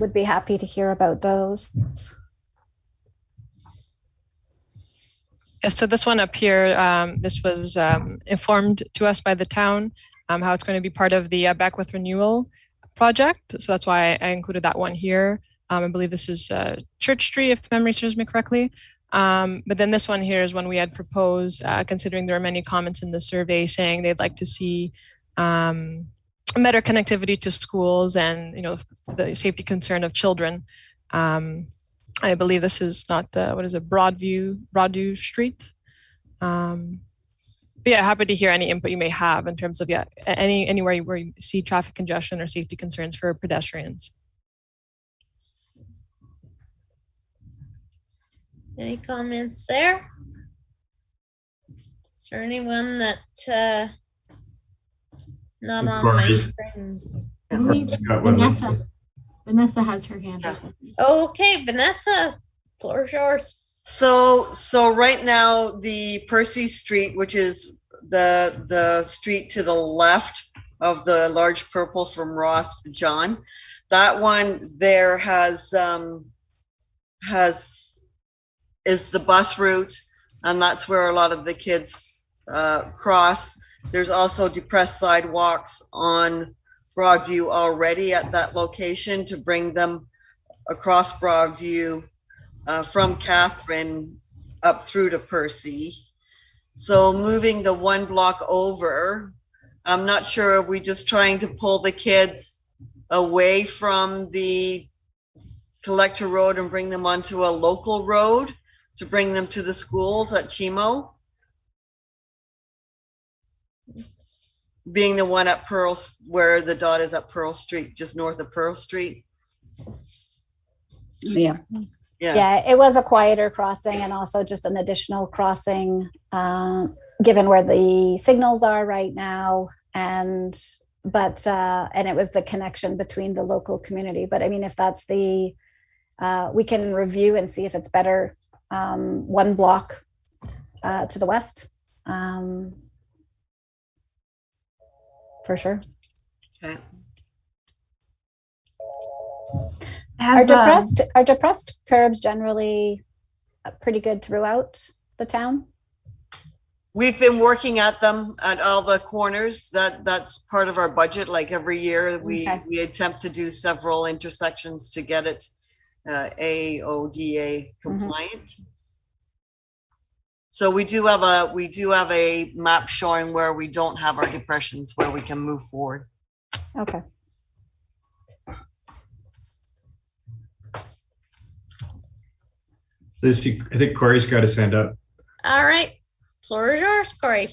would be happy to hear about those. Yes, so this one up here, this was informed to us by the town, how it's going to be part of the Beckwith renewal project. So that's why I included that one here. I believe this is Church Street, if memory serves me correctly. But then this one here is one we had proposed, considering there are many comments in the survey saying they'd like to see better connectivity to schools and, the safety concern of children. I believe this is not Broadview Street. But yeah, happy to hear any input you may have in terms of anywhere where you see traffic congestion or safety concerns for pedestrians. Any comments there? Is there anyone that not on my screen? Vanessa has her hand up. Okay, Vanessa, floor is yours. So right now, the Percy Street, which is the street to the left of the large purple from Ross to John, that one there is the bus route, and that's where a lot of the kids cross. There's also depressed sidewalks on Broadview already at that location to bring them across Broadview from Catherine up through to Percy. So moving the one block over, I'm not sure if we're just trying to pull the kids away from the collector road and bring them onto a local road to bring them to the schools at Chimo. Being the one at Pearl, where the dot is at Pearl Street, just north of Pearl Street. Yeah. Yeah, it was a quieter crossing and also just an additional crossing, given where the signals are right now. And it was the connection between the local community. But I mean, if that's we can review and see if it's better one block to the west. For sure. Okay. Are depressed curbs generally pretty good throughout the town? We've been working at them at all the corners. That's part of our budget. Like every year, we attempt to do several intersections to get it AODA compliant. So we do have a map showing where we don't have our depressions, where we can move forward. Okay. Lucy, I think Corey's got his hand up. All right. Floor is yours, Corey.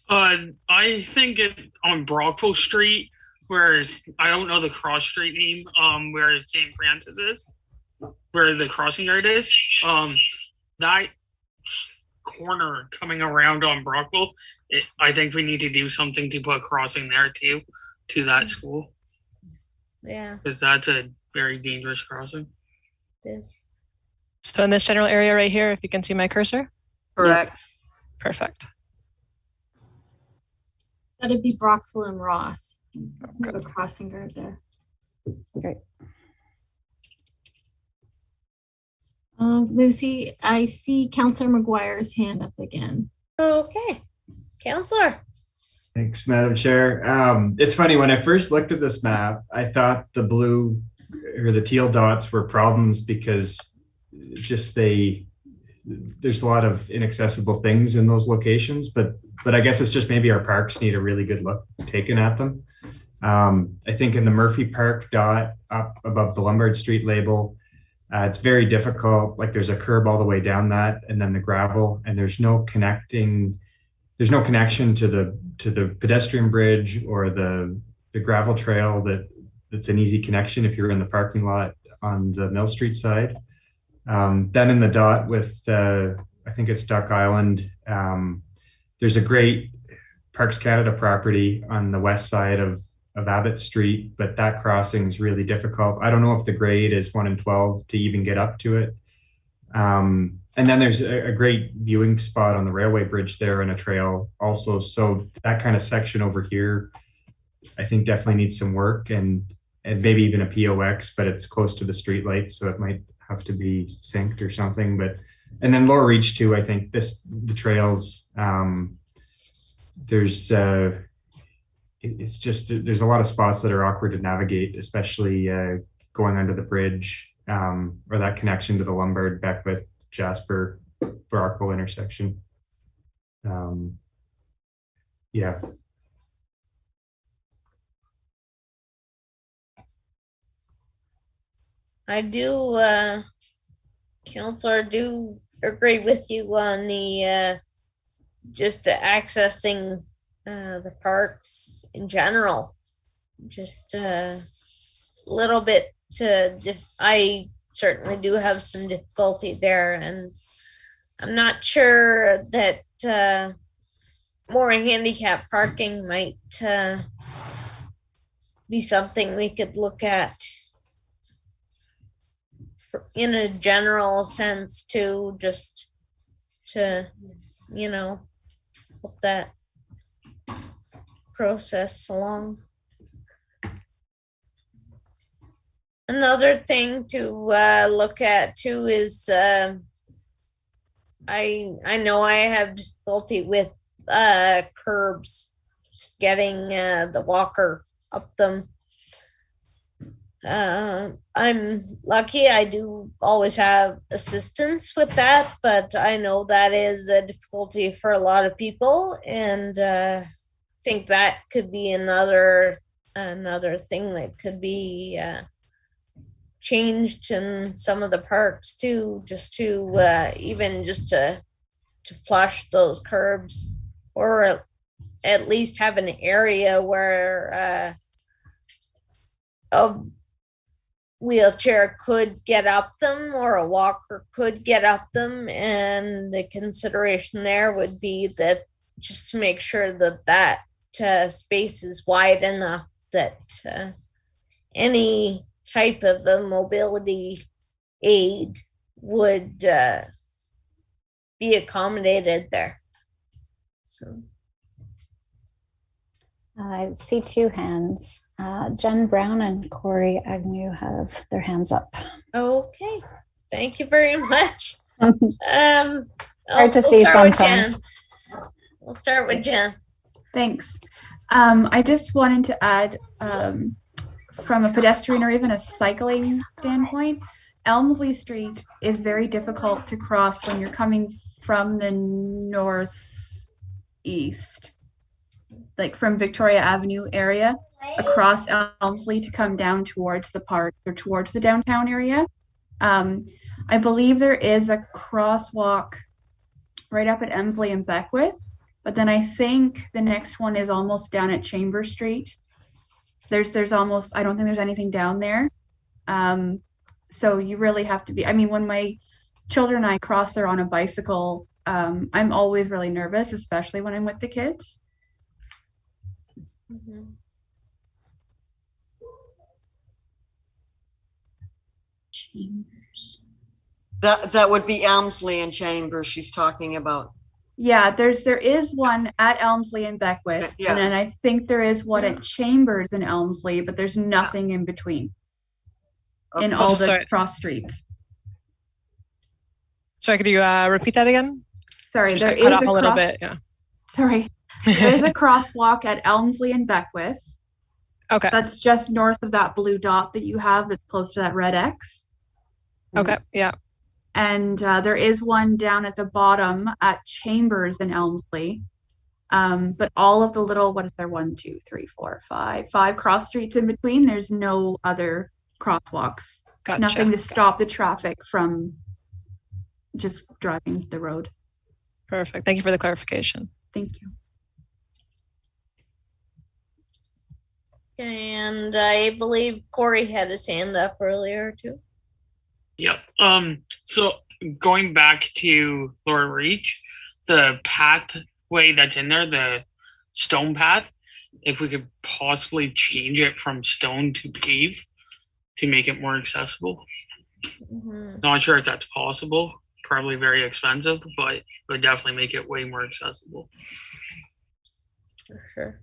I think on Brockville Street, where I don't know the cross street name, where St. Francis is, where the crossing guard is, that corner coming around on Brockville, I think we need to do something to put crossing there too, to that school. Yeah. Because that's a very dangerous crossing. It is. So in this general area right here, if you can see my cursor. Correct. Perfect. That'd be Brockville and Ross. Okay. A crossing guard there. Great. Lucy, I see Councillor McGuire's hand up again. Okay. Councillor. Thanks, Madam Chair. It's funny, when I first looked at this map, I thought the blue or the teal dots were problems because just there's a lot of inaccessible things in those locations, but I guess it's just maybe our parks need a really good look taken at them. I think in the Murphy Park dot up above the Lombard Street label, it's very difficult. Like there's a curb all the way down that, and then the gravel, and there's no connection to the pedestrian bridge or the gravel trail that's an easy connection if you're in the parking lot on the Mill Street side. Then in the dot with I think it's Duck Island, there's a great Parks Canada property on the west side of Abbott Street, but that crossing is really difficult. I don't know if the grade is 1 in 12 to even get up to it. And then there's a great viewing spot on the railway bridge there and a trail also. So that kind of section over here, I think definitely needs some work and maybe even a POX, but it's close to the street lights, so it might have to be synced or something. And then Lower Reach too, I think the trails, it's just, there's a lot of spots that are awkward to navigate, especially going under the bridge or that connection to the Lombard, Beckwith, Jasper, Brockville intersection. Yeah. I do, Councillor, do agree with you on the just accessing the parks in general. Just a little bit I certainly do have some difficulty there, and I'm not sure that more handicap parking might be something we could look at. in a general sense too, just to, you know, help that process along. Another thing to look at too is I know I have difficulty with curbs, just getting the walker up them. I'm lucky I do always have assistance with that, but I know that is a difficulty for a lot of people, and think that could be another thing that could be changed in some of the parks too, just to even just to flush those curbs, or at least have an area where a wheelchair could get up them or a walker could get up them, and the consideration there would be that just to make sure that that space is wide enough that any type of a mobility aid would be accommodated there. So I see two hands. Jen Brown and Corey Agnew have their hands up. Okay, thank you very much. Hard to see sometimes. We'll start with Jen. Thanks. I just wanted to add, from a pedestrian or even a cycling standpoint, Elmsley Street is very difficult to cross when you're coming from the northeast, like from Victoria Avenue area across Elmsley to come down towards the park or towards the downtown area. I believe there is a crosswalk right up at Elmsley and Beckwith, but then I think the next one is almost down at Chambers Street. There's almost, I don't think there's anything down there. So you really have to be, I mean, when my children and I cross there on a bicycle, I'm always really nervous, especially when I'm with the kids. Mm-hmm. That would be Elmsley and Chambers she's talking about. Yeah, there is one at Elmsley and Beckwith, Yeah. and then I think there is one at Chambers and Elmsley, but there's nothing in between in all the cross streets. Sorry, could you repeat that again? Sorry, Just there got cut is off a little bit. Yeah. Sorry, there is a crosswalk at Elmsley and Beckwith. Okay. That's just north of that blue dot that you have that's close to that red X. Okay. Yeah. And there is one down at the bottom at Chambers in Elmsley. But all of the little, what is there, 1, 2, 3, 4, 5 cross streets in between, there's no other crosswalks. Gotcha. Nothing to stop the traffic from just driving the road. Perfect. Thank you for the clarification. Thank you. And I believe Corey had his hand up earlier too. Yep. So going back to Laura Reach, the pathway that's in there, the stone path, if we could possibly change it from stone to pave to make it more accessible. Mm-hmm. Not sure if that's possible. Probably very expensive, but it would definitely make it way more accessible. For sure.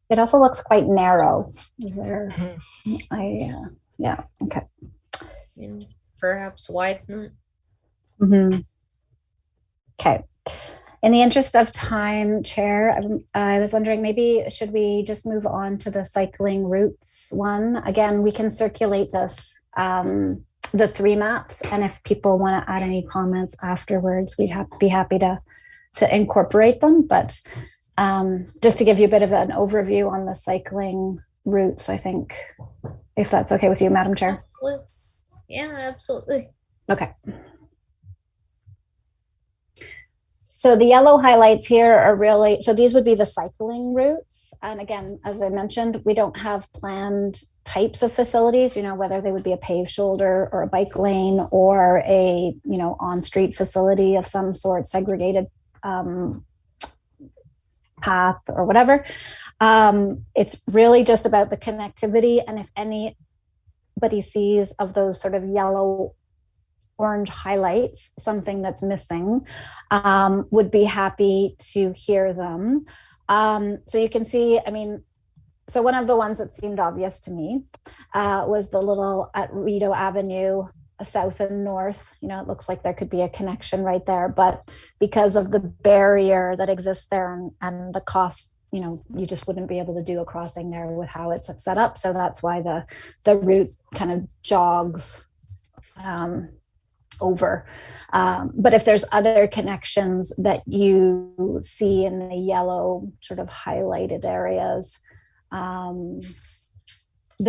It also looks quite narrow. Is there? Mm-hmm. Yeah. Okay. And perhaps widen it. Mm-hmm. Okay. In the interest of time, Chair, I was wondering, maybe should we just move on to the cycling routes one? Again, we can circulate this, the 3 maps, and if people want to add any comments afterwards, we'd be happy to incorporate them. But just to give you a bit of an overview on the cycling routes, I think, if that's okay with you, Madam Chair. Absolutely. Yeah, absolutely. Okay. So the yellow highlights here are really, so these would be the cycling routes. And again, as I mentioned, we don't have planned types of facilities, whether they would be a paved shoulder or a bike lane or a, on-street facility of some sort, segregated path or whatever. It's really just about the connectivity, and if any anybody sees of those sort of yellow orange highlights, something that's missing, would be happy to hear them. So you can see, I mean, so one of the ones that seemed obvious to me was the little at Rideau Avenue, south and north. You know, it looks like there could be a connection right there, but because of the barrier that exists there and the cost, you know, you just wouldn't be able to do a crossing there with how it's set up. So that's why the route kind of jogs over. But if there's other connections that you see in the yellow sort of highlighted areas that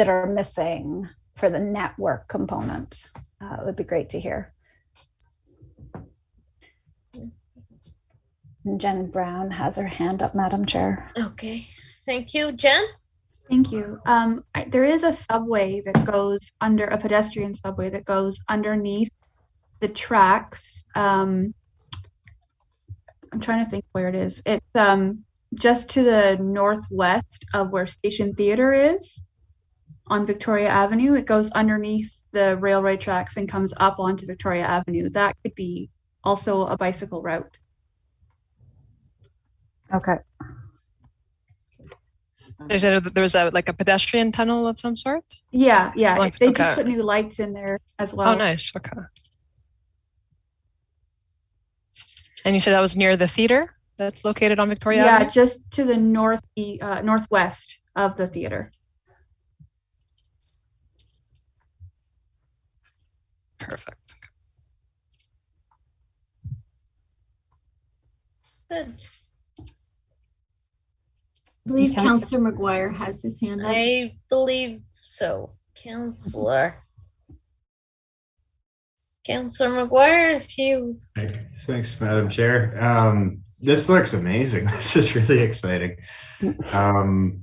are missing for the network component, it would be great to hear. And Jen Brown has her hand up, Madam Chair. Okay, thank you. Jen? Thank you. There is a subway that goes under, a pedestrian subway that goes underneath the tracks. I'm trying to think where it is. It's just to the northwest of where Station Theatre is on Victoria Avenue. It goes underneath the railway tracks and comes up onto Victoria Avenue. That could be also a bicycle route. Okay. Is it there's a like a pedestrian tunnel of some sort? Yeah, yeah. Like, they okay. just put new lights in there as well. Oh, nice. Okay. And you said that was near the theater that's located on Victoria Yeah, Avenue? just to the northwest of the theater. Perfect. Good. I believe Councillor McGuire has his hand up. I believe so. Councillor McGuire, if you... Thanks, Madam Chair. This looks amazing. This is really exciting. The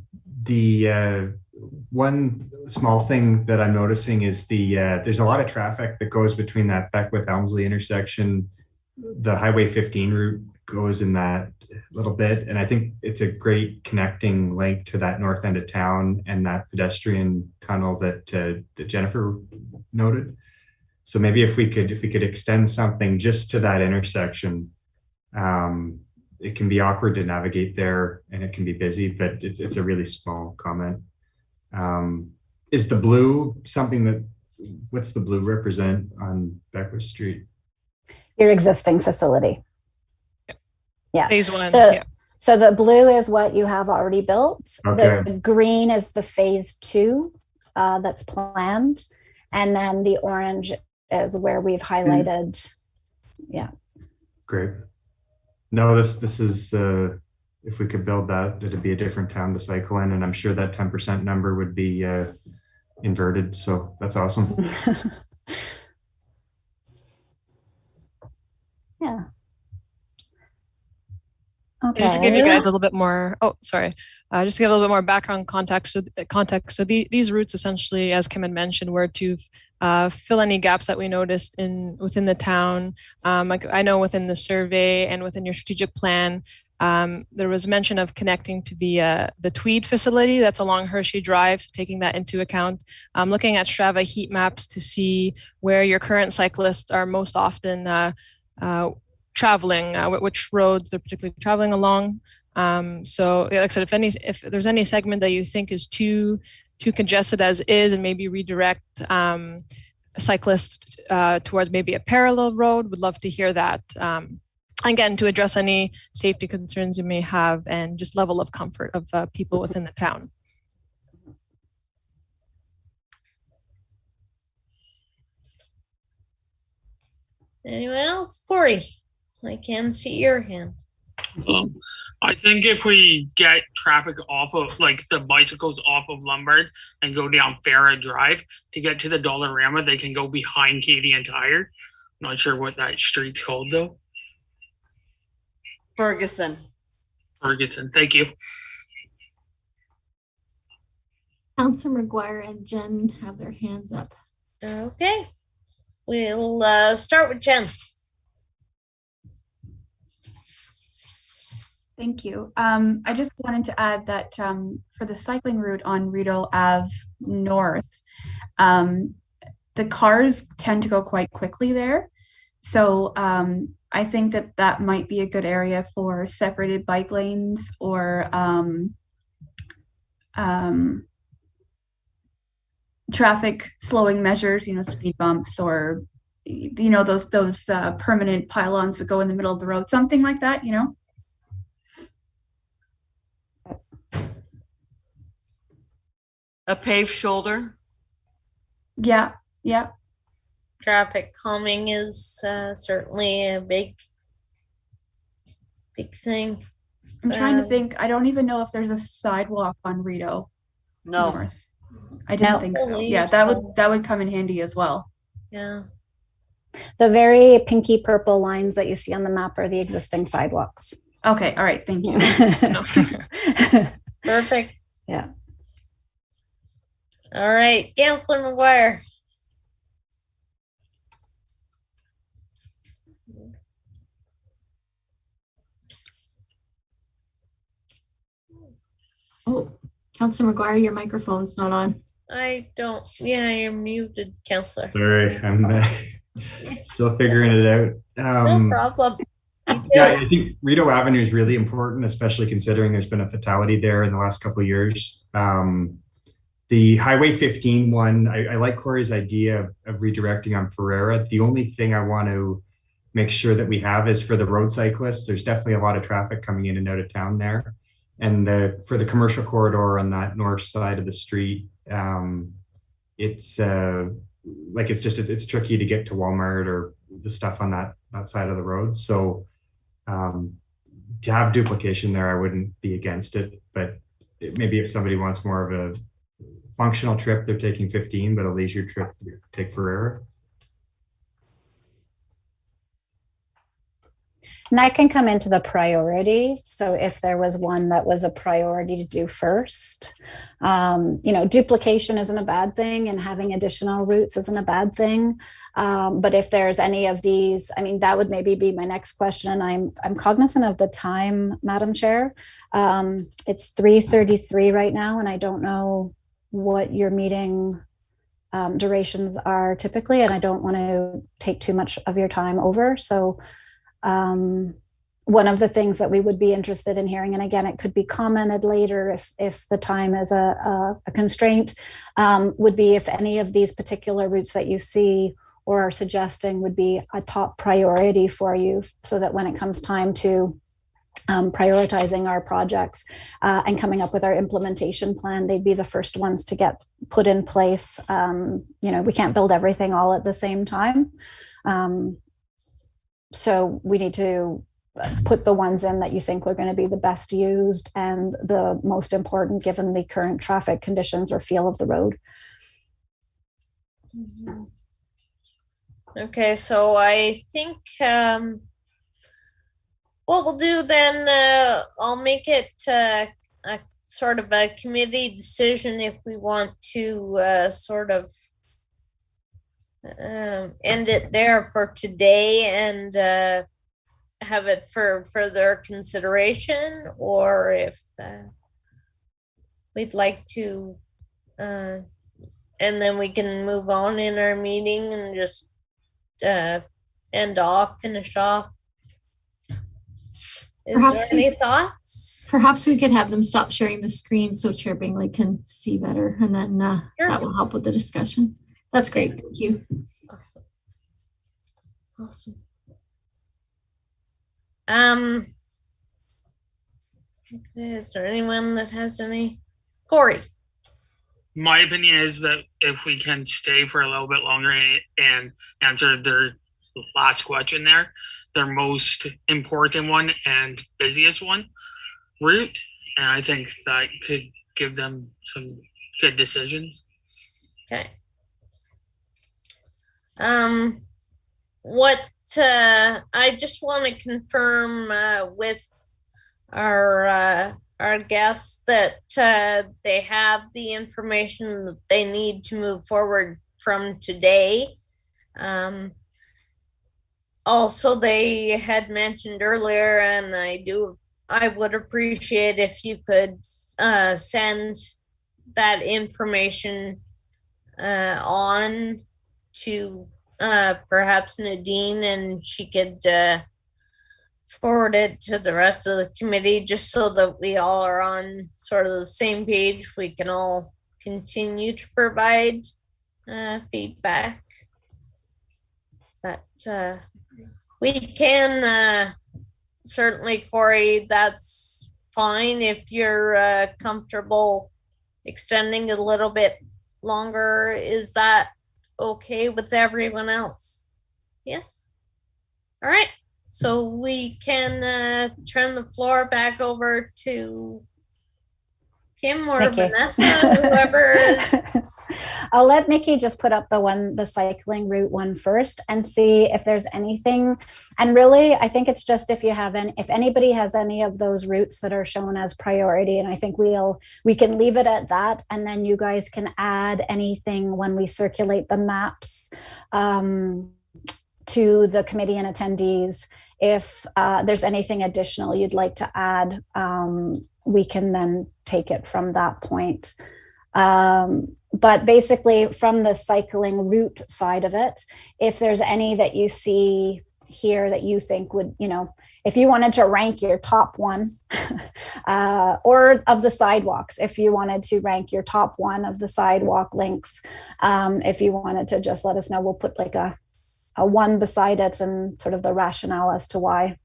one small thing that I'm noticing is there's a lot of traffic that goes between that Beckwith Elmsley intersection. The Highway 15 route goes in that little bit, and I think it's a great connecting link to that north end of town and that pedestrian tunnel that Jennifer noted. So maybe if we could extend something just to that intersection, it can be awkward to navigate there and it can be busy, but it's a really small comment. Is the blue something what's the blue represent on Beckwith Street? Your existing facility. Yeah. Phase one. So the blue is what you have already built. Okay. The green is the phase 2 that's planned. And then the orange is where we've highlighted. Yeah. Great. No, this is, if we could build that, it'd be a different town to cycle in. And I'm sure that 10% number would be inverted. So that's awesome. Yeah. Okay. Just to give you guys a little bit more, just to give a little bit more background context. So these routes essentially, as Kim had mentioned, were to fill any gaps that we noticed within the town. Like I know within the survey and within your strategic plan, there was mention of connecting to the Tweed facility that's along Hershey Drive, so taking that into account. Looking at Strava heat maps to see where your current cyclists are most often traveling, which roads they're particularly traveling along. So like I said, if there's any segment that you think is too congested as is, and maybe redirect cyclists towards maybe a parallel road, would love to hear that. Again, to address any safety concerns you may have and just level of comfort of people within the town. Anyone else? Corey, I can see your hand. I think if we get traffic off of, like the bicycles off of Lombard and go down Farah Drive to get to the Dollarama, they can go behind Katie and Tire. Not sure what that street's called though. Ferguson. Thank you. Councillor McGuire and Jen have their hands up. Okay. We'll start with Jen. Thank you. I just wanted to add that for the cycling route on Rideau Ave North, the cars tend to go quite quickly there. So I think that that might be a good area for separated bike lanes or traffic slowing measures, speed bumps or, those permanent pylons that go in the middle of the road, something like that, A paved shoulder? Yeah. Traffic calming is certainly a big thing. I'm trying to think. I don't even know if there's a sidewalk on Rideau North. I didn't think so. Yeah, that would come in handy as well. Yeah. The very pinky purple lines that you see on the map are the existing sidewalks. Okay. All right. Thank you. Perfect. Yeah. All right, Councillor McGuire. Oh, Councillor McGuire, your microphone's not on. Yeah, you're muted, Councillor. Sorry, I'm still figuring it out. No problem. Yeah, I think Rideau Avenue is really important, especially considering there's been a fatality there in the last couple of years. The Highway 15 one, I like Corey's idea of redirecting on Ferreira. The only thing I want to make sure that we have is for the road cyclists. There's definitely a lot of traffic coming in and out of town there. And for the commercial corridor on that north side of the street, it's tricky to get to Walmart or the stuff on that side of the road. So to have duplication there, I wouldn't be against it. But maybe if somebody wants more of a functional trip, they're taking 15, but a leisure trip, take Ferreira. And that can come into the priority. So if there was one that was a priority to do first, duplication isn't a bad thing and having additional routes isn't a bad thing. But if there's any of these, that would maybe be my next question. And I'm cognizant of the time, Madam Chair. It's 3:33 right now, and I don't know what your meeting durations are typically, and I don't want to take too much of your time over. So one of the things that we would be interested in hearing, and again, it could be commented later if the time is a constraint, would be if any of these particular routes that you see or are suggesting would be a top priority for you, so that when it comes time to prioritizing our projects and coming up with our implementation plan, they'd be the first ones to get put in place. We can't build everything all at the same time. So we need to put the ones in that you think are going to be the best used and the most important given the current traffic conditions or feel of the road. Okay, so I think what we'll do then, I'll make it a sort of a committee decision if we want to sort of end it there for today and have it for further consideration, or if we'd like to and then we can move on in our meeting and just finish off. Is there any thoughts? Perhaps we could have them stop sharing the screen so Chair Bingley can see better, and then Sure. That will help with the discussion. That's great. Thank you. Awesome. Is there anyone that has any? Corey. My opinion is that if we can stay for a little bit longer and answer their last question there, their most important one and busiest one route, and I think that could give them some good decisions. Okay. What I just want to confirm with our guests that they have the information that they need to move forward from today. Also, they had mentioned earlier, and I do I would appreciate if you could send that information on to perhaps Nadine, and she could forward it to the rest of the committee, just so that we all are on sort of the same page. We can all continue to provide feedback. But we can certainly, Corey, that's fine if you're comfortable extending a little bit longer. Is that okay with everyone else? Yes. All right. So we can turn the floor back over to Kim or Nikki. Vanessa, whoever. I'll let Nikki just put up the cycling route one first and see if there's anything. And really, I think it's just if anybody has any of those routes that are shown as priority, and I think we can leave it at that. And then you guys can add anything when we circulate the maps to the committee and attendees. If there's anything additional you'd like to add, we can then take it from that point. But basically, from the cycling route side of it, if there's any that you see here that you think would, if you wanted to rank your top one, or of the sidewalks, if you wanted to rank your top one of the sidewalk links, if you wanted to just let us know, we'll put like a one beside it and sort of the rationale as to why.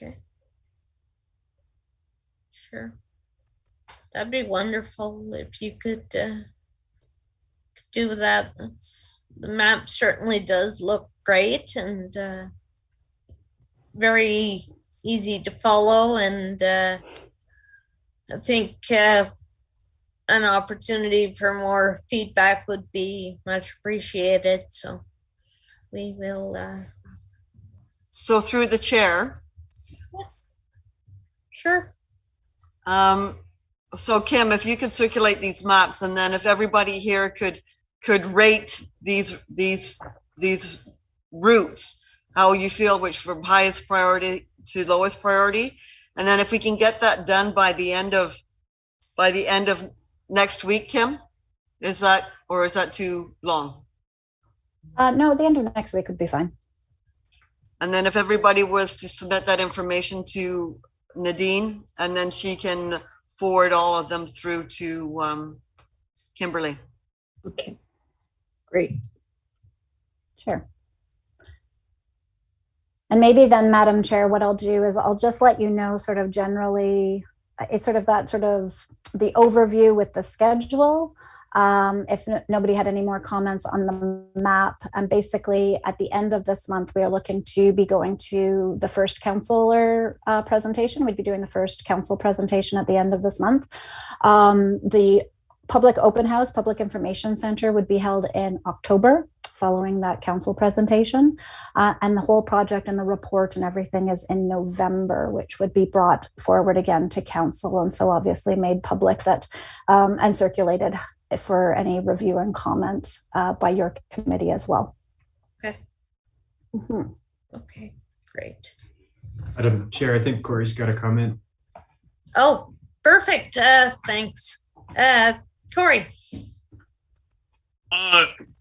Okay. Sure. That'd be wonderful if you could do that. The map certainly does look great and very easy to follow, and I think an opportunity for more feedback would be much appreciated. So we will. So through the chair. Yeah. Sure. So Kim, if you could circulate these maps, and then if everybody here could rate these routes, how you feel, which from highest priority to lowest priority, and then if we can get that done by the end of next week, Kim, is that too long? No, the end of next week would be fine. And then if everybody was to submit that information to Nadine, and then she can forward all of them through to Kimberly. Okay, great. Sure. And maybe then, Madam Chair, what I'll do is I'll just let you know sort of generally, it's sort of the overview with the schedule. If nobody had any more comments on the map, and basically at the end of this month, we are looking to be going to the first councillor presentation. We'd be doing the first council presentation at the end of this month. The public open house, public information center would be held in October following that council presentation. And the whole project and the report and everything is in November, which would be brought forward again to council. And so obviously made public that and circulated for any review and comment by your committee as well. Okay. Mm-hmm. Okay, great. Madam Chair, I think Corey's got a comment. Oh, perfect. Thanks. Corey.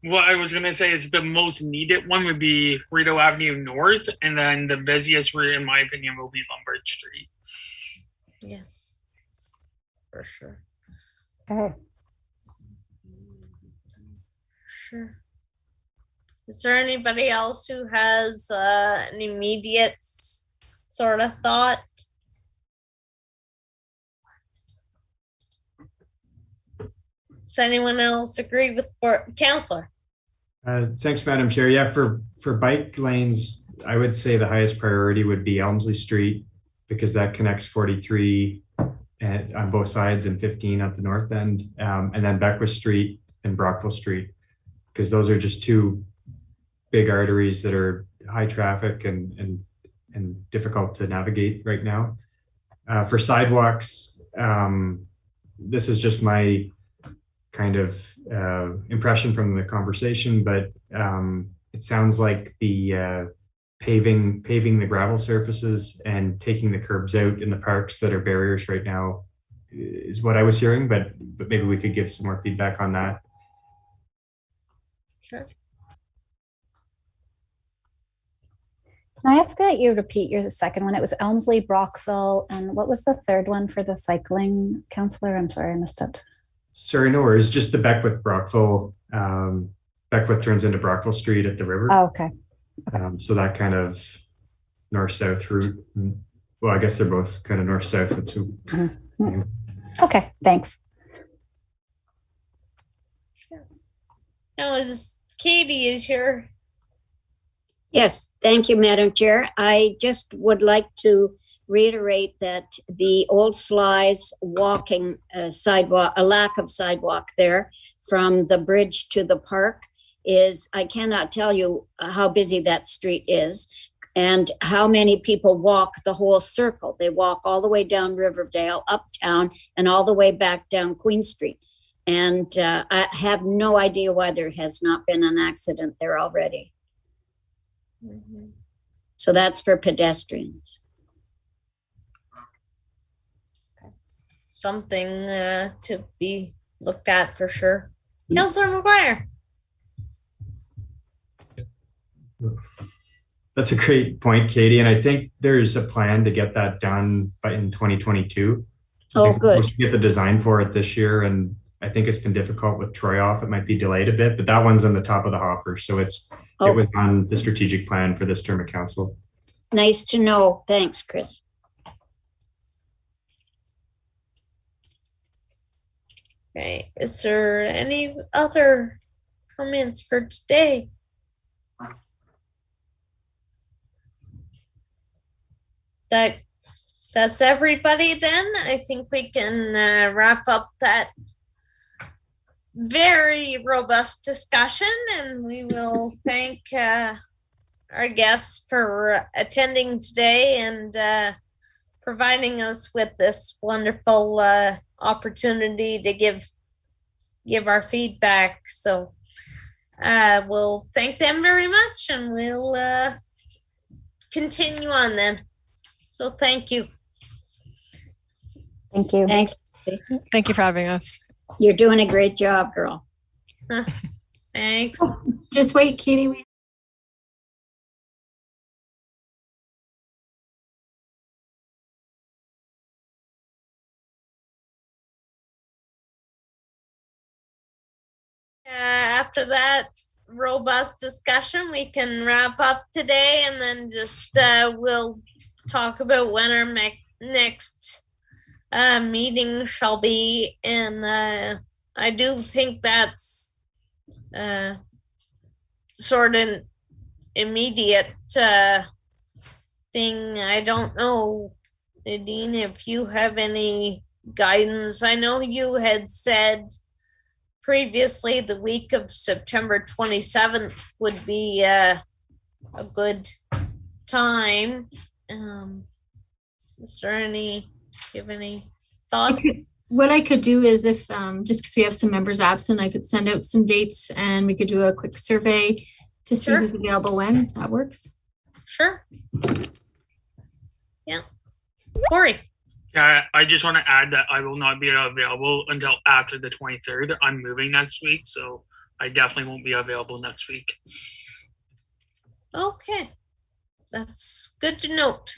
What I was going to say is the most needed one would be Rideau Avenue North, and then the busiest route, in my opinion, will be Lombard Street. Yes, for sure. Okay. Sure. Is there anybody else who has an immediate sort of thought? Does anyone else agree with Councillor? Thanks, Madam Chair. Yeah, for bike lanes, I would say the highest priority would be Elmsley Street, because that connects 43 on both sides and 15 at the north end, and then Beckwith Street and Brockville Street, because those are just two big arteries that are high traffic and difficult to navigate right now. For sidewalks, this is just my kind of impression from the conversation, but it sounds like the paving the gravel surfaces and taking the curbs out in the parks that are barriers right now is what I was hearing, but maybe we could give some more feedback on that. Sure. Can I ask that you repeat your second one? It was Elmsley, Brockville, and what was the third one for the cycling counselor? I'm sorry, I missed it. Sorry, no worries. Just the Beckwith Brockville. Beckwith turns into Brockville Street at the river. Oh, okay. So that kind of north-south route. Well, I guess they're both kind of north-south. That's who. Mm-hmm. Okay, thanks. Sure. Now, Katie is here. Yes, thank you, Madam Chair. I just would like to reiterate that the Old Slies walking sidewalk, a lack of sidewalk there from the bridge to the park is, I cannot tell you how busy that street is and how many people walk the whole circle. They walk all the way down Riverdale, uptown, and all the way back down Queen Street. And I have no idea why there has not been an accident there already. Mm-hmm. So that's for pedestrians. Something to be looked at for sure. Councillor McGuire. That's a great point, Katie. And I think there's a plan to get that done in 2022. Oh, good. We'll get the design for it this year. And I think it's been difficult with Troy off. It might be delayed a bit, but that one's on the top of the hopper. So it was on the strategic plan for this term of council. Nice to know. Thanks, Chris. Okay, is there any other comments for today? That's everybody then. I think we can wrap up that very robust discussion, and we will thank our guests for attending today and providing us with this wonderful opportunity to give our feedback. So we'll thank them very much, and we'll continue on then. So thank you. Thank you. Thanks. Thank you for having us. You're doing a great job, girl. Thanks. Just wait, Katie. After that robust discussion, we can wrap up today, and then just we'll talk about when our next meeting shall be. And I do think that's sort of immediate thing. I don't know, Nadine, if you have any guidance. I know you had said previously the week of September 27th would be a good time. Is there any, do you have any thoughts? What I could do is, if just because we have some members absent, I could send out some dates and we could do a quick survey to see who's available when. That works. Sure. Yeah. Corey. Yeah, I just want to add that I will not be available until after the 23rd. I'm moving next week, so I definitely won't be available next week. Okay. That's good to note.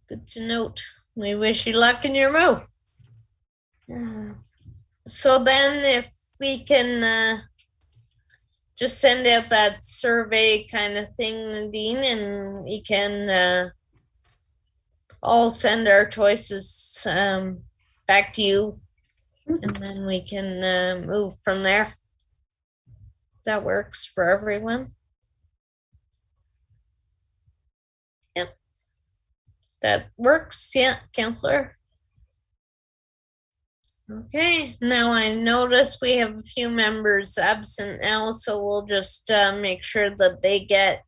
Good to note. We wish you luck in your move. So then if we can just send out that survey kind of thing, Nadine, and we can all send our choices back to you, and then we can move from there. That works for everyone. Yep. That works. Yeah, Counselor. Okay, now I notice we have a few members absent now, so we'll just make sure that they get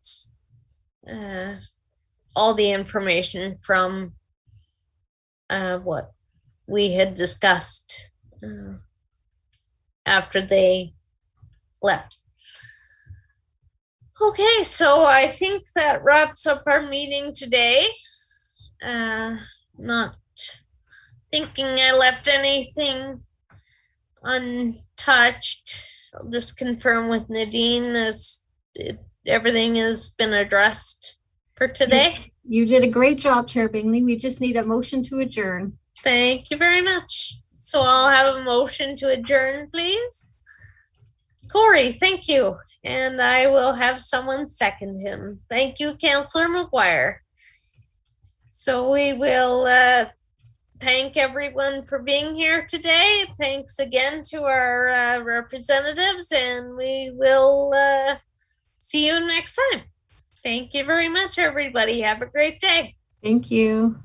all the information from what we had discussed after they left. Okay, so I think that wraps up our meeting today. Not thinking I left anything untouched. I'll just confirm with Nadine everything has been addressed for today. You did a great job, Chair Bingley. We just need a motion to adjourn. Thank you very much. So I'll have a motion to adjourn, please. Corey, thank you. And I will have someone second him. Thank you, Councillor McGuire. So we will thank everyone for being here today. Thanks again to our representatives, and we will see you next time. Thank you very much, everybody. Have a great day. Thank you.